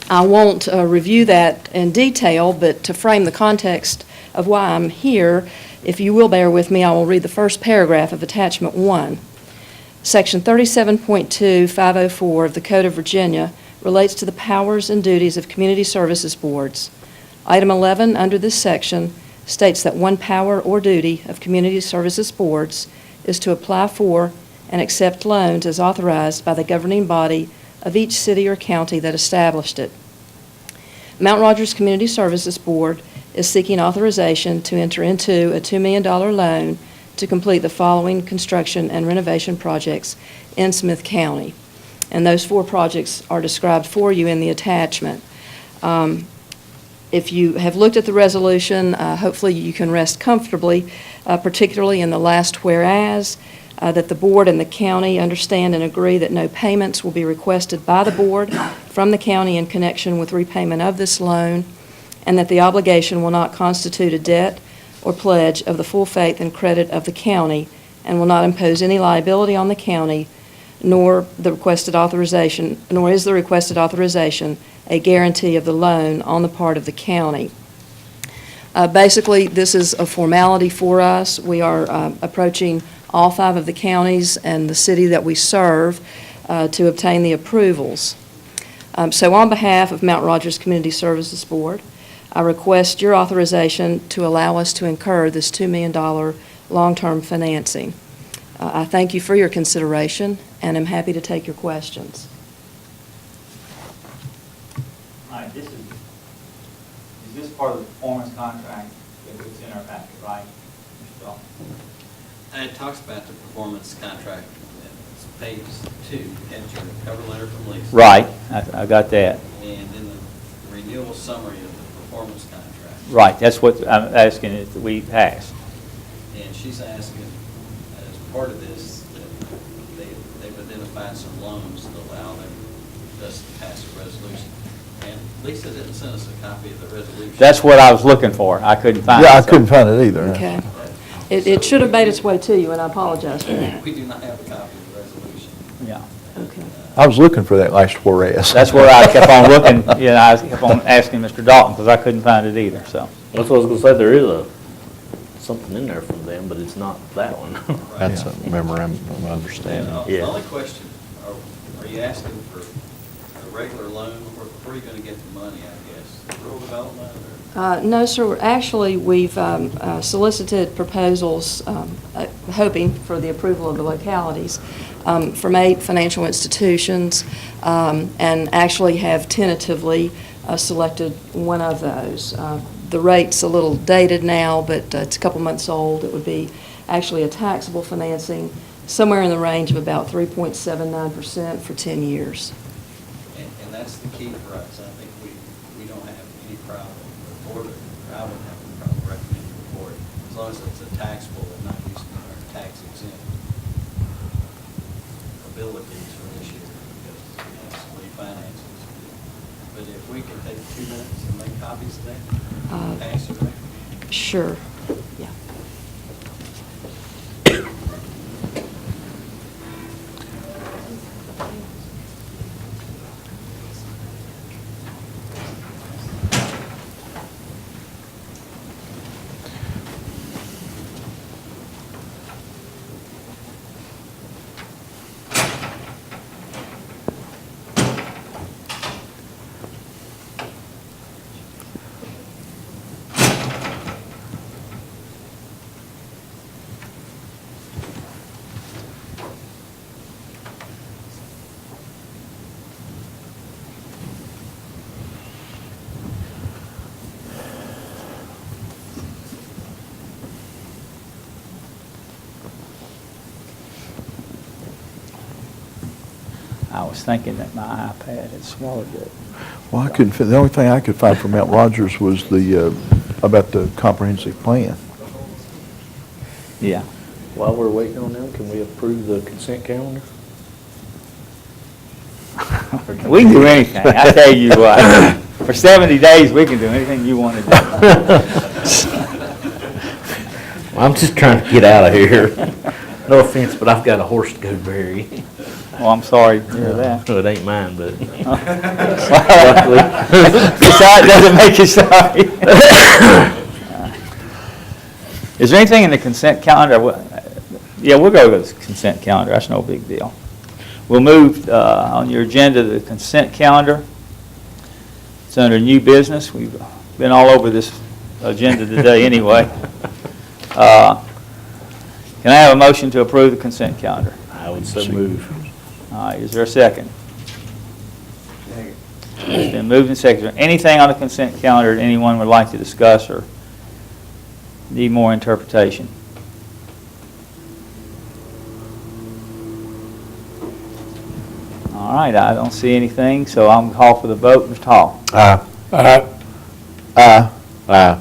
won't review that in detail, but to frame the context of why I'm here, if you will bear with me, I will read the first paragraph of Attachment 1. Section 37.2504 of the Code of Virginia relates to the powers and duties of community services boards. Item 11 under this section states that one power or duty of community services boards is to apply for and accept loans as authorized by the governing body of each city or county that established it. Mount Rogers Community Services Board is seeking authorization to enter into a $2 million loan to complete the following construction and renovation projects in Smith County. And those 4 projects are described for you in the attachment. If you have looked at the resolution, hopefully you can rest comfortably, particularly in the last whereas, that the board and the county understand and agree that no payments will be requested by the board from the county in connection with repayment of this loan, and that the obligation will not constitute a debt or pledge of the full faith and credit of the county and will not impose any liability on the county, nor is the requested authorization a guarantee of the loan on the part of the county. Basically, this is a formality for us. We are approaching all 5 of the counties and the city that we serve to obtain the approvals. So on behalf of Mount Rogers Community Services Board, I request your authorization to allow us to incur this $2 million long-term financing. I thank you for your consideration, and I'm happy to take your questions. All right, is this part of the performance contract that was in our packet, right? Mr. Dahl? It talks about the performance contract. It's page 2, at your cover letter from Lisa. Right, I got that. And then the renewal summary of the performance contract. Right, that's what I'm asking if we passed. And she's asking, as part of this, that they've identified some loans that allow us to pass a resolution. And Lisa didn't send us a copy of the resolution. That's what I was looking for. I couldn't find it. Yeah, I so- couldn't find it either. Okay. It should have made its way to you, and I apologize for that. We do not have a copy of the resolution. Yeah. Okay. I was looking for that last whereas. That's where I kept on looking, I kept on asking Mr. Dalton, because I couldn't find it either, so. That's what I was gonna say, there is something in there from them, but it's not that one. That's a memorandum of understanding. The only question, are you asking for a regular loan, where are you going to get the money, I guess? Rural development or? No, sir. Actually, we've solicited proposals, hoping for the approval of the localities, from 8 financial institutions, and actually have tentatively selected one of those. The rate's a little dated now, but it's a couple months old. It would be actually a taxable financing, somewhere in the range of about 3.79% for 10 years. And that's the key for us. I think we don't have any problem with it. I wouldn't have any problem recommending for it, as long as it's a taxable and not using our tax exempt abilities for this year, because it's refinances. But if we can take 2 minutes and make copies of that, pass it around. Sure. Yeah. I was thinking that my iPad had swallowed it. Well, I couldn't, the only thing I could find from Mount Rogers was the, about the comprehensive plan. Yeah. While we're waiting on them, can we approve the consent calendar? We can do anything, I tell you what. For 70 days, we can do anything you want to do. I'm just trying to get out of here. No offense, but I've got a horse to go bury. Well, I'm sorry to hear that. No, it ain't mine, but. Besides, it doesn't make you sorry. Is there anything in the consent calendar? Yeah, we'll go with the consent calendar. That's no big deal. We'll move on your agenda the consent calendar. It's under new business. We've been all over this agenda today anyway. Can I have a motion to approve the consent calendar? I would so move. All right, is there a second? It's been moved and seconded. Is there anything on the consent calendar that anyone would like to discuss or need more interpretation? All right, I don't see anything, so I'm going to call for the vote. Mr. Hall? Aye. Aye. Aye. Aye.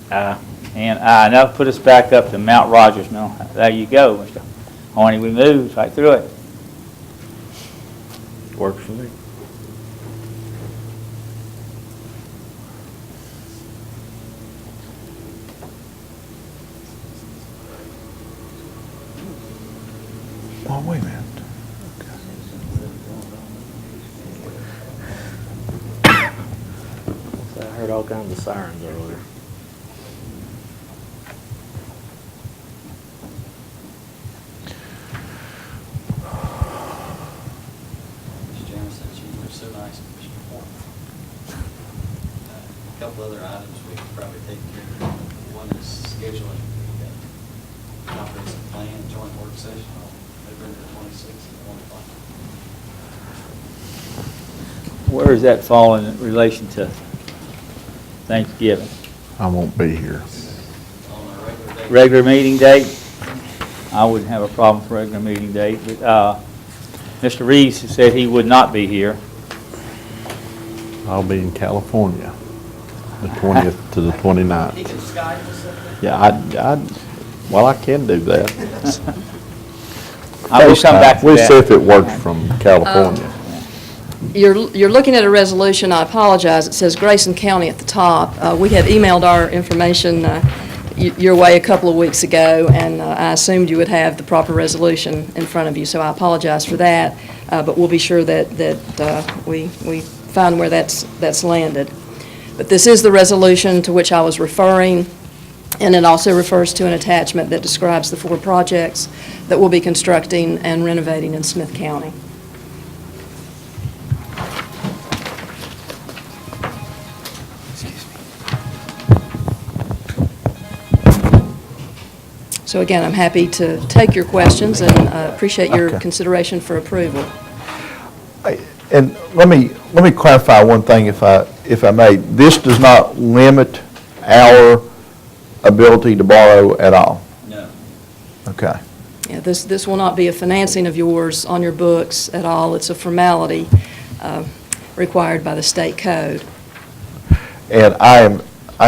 Aye. And aye. Now put us back up to Mount Rogers. Now, there you go, Mr. Horny. We moved right through it. Works for me. Oh, wait a minute. I heard all kinds of sirens earlier. Mr. Chairman, since you were so nice to Mr. Paulk. couple other items we could probably take care of. One is scheduling the comprehensive plan joint work session on November 26th at 1 o'clock. Where does that fall in relation to Thanksgiving? I won't be here. On a regular day. Regular meeting date? I wouldn't have a problem for regular meeting date, but Mr. Reeves said he would not be here. I'll be in California, the 20th to the 29th. He can Skype or something? Yeah, well, I can do that. I will come back to We'll that. see if it works from California. You're looking at a resolution, I apologize, it says Grayson County at the top. We had emailed our information your way a couple of weeks ago, and I assumed you would have the proper resolution in front of you, so I apologize for that, but we'll be sure that we find where that's landed. But this is the resolution to which I was referring, and it also refers to an attachment that describes the 4 projects that we'll be constructing and renovating in Smith County. So again, I'm happy to take your questions and appreciate your Okay. consideration for approval. And let me clarify one thing, if I may. This does not limit our ability to borrow at all? No. Okay. Yeah, this will not be a financing of yours on your books at all. It's a formality required by the state code. And I'm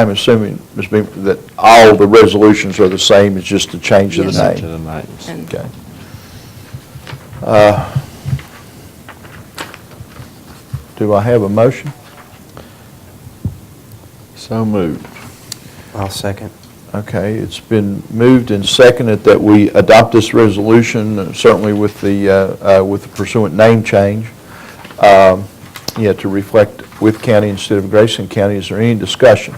assuming, Ms. Beamer, that all the resolutions are the same, it's just a change of the Yes. name? To the names. And Okay. Do I have a motion? So moved. I'll second. Okay, it's been moved and seconded that we adopt this resolution, certainly with the pursuant name change, to reflect Wythe County instead of Grayson County. Is there any discussion?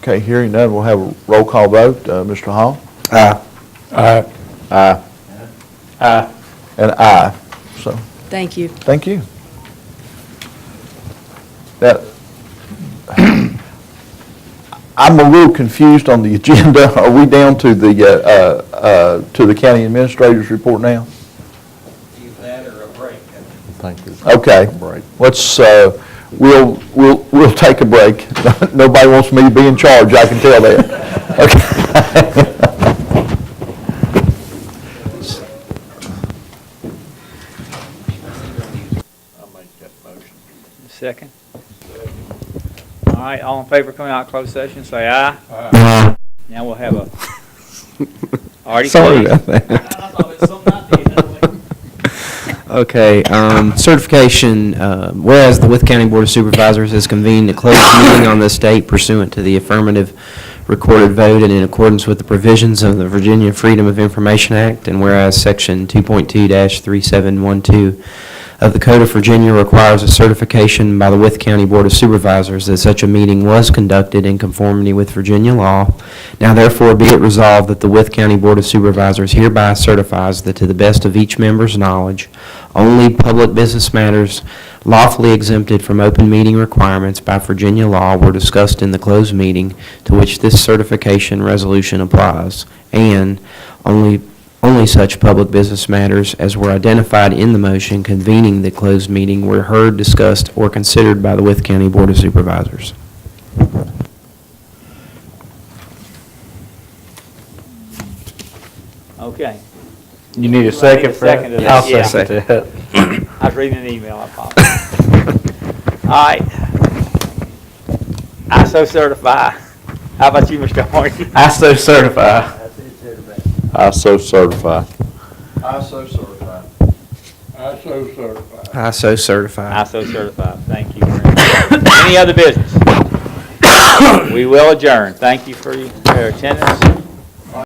Okay, hearing none, we'll have a roll call vote. Mr. Hall? Aye. Aye. Aye. Aye. And aye. So, thank you. thank you. Now, I'm a little confused on the agenda. Are we down to the county administrator's report now? Either that or a break. Thank you. Okay. Break. Let's, we'll take a break. Nobody wants me to be in charge, I can tell that. Okay. I'll make that motion. Second. All right, all in favor coming out of closed session, say aye. Aye. Now we'll have a, already Sorry closed. about that. Okay, certification, whereas the Wythe County Board of Supervisors has convened a closed meeting on this date pursuant to the affirmative recorded vote and in accordance with the provisions of the Virginia Freedom of Information Act, and whereas Section 2.2-3712 of the Code of Virginia requires a certification by the Wythe County Board of Supervisors that such a meeting was conducted in conformity with Virginia law. Now therefore be it resolved that the Wythe County Board of Supervisors hereby certifies that to the best of each member's knowledge, only public business matters lawfully exempted from open meeting requirements by Virginia law were discussed in the closed meeting to which this certification resolution applies, and only such public business matters as were identified in the motion convening the closed meeting were heard, discussed, or considered by the Wythe County Board of Supervisors. Okay. You need a second for Second to that? that, I'll yeah. second that. I was reading an email, I apologize. All right. I so certify. How about you, Mr. Hardy? I so certify. I so certify. I so certify. I so certify. I so certify. I so certify. Thank you very much. Any other business? We will adjourn. Thank you for your attendance.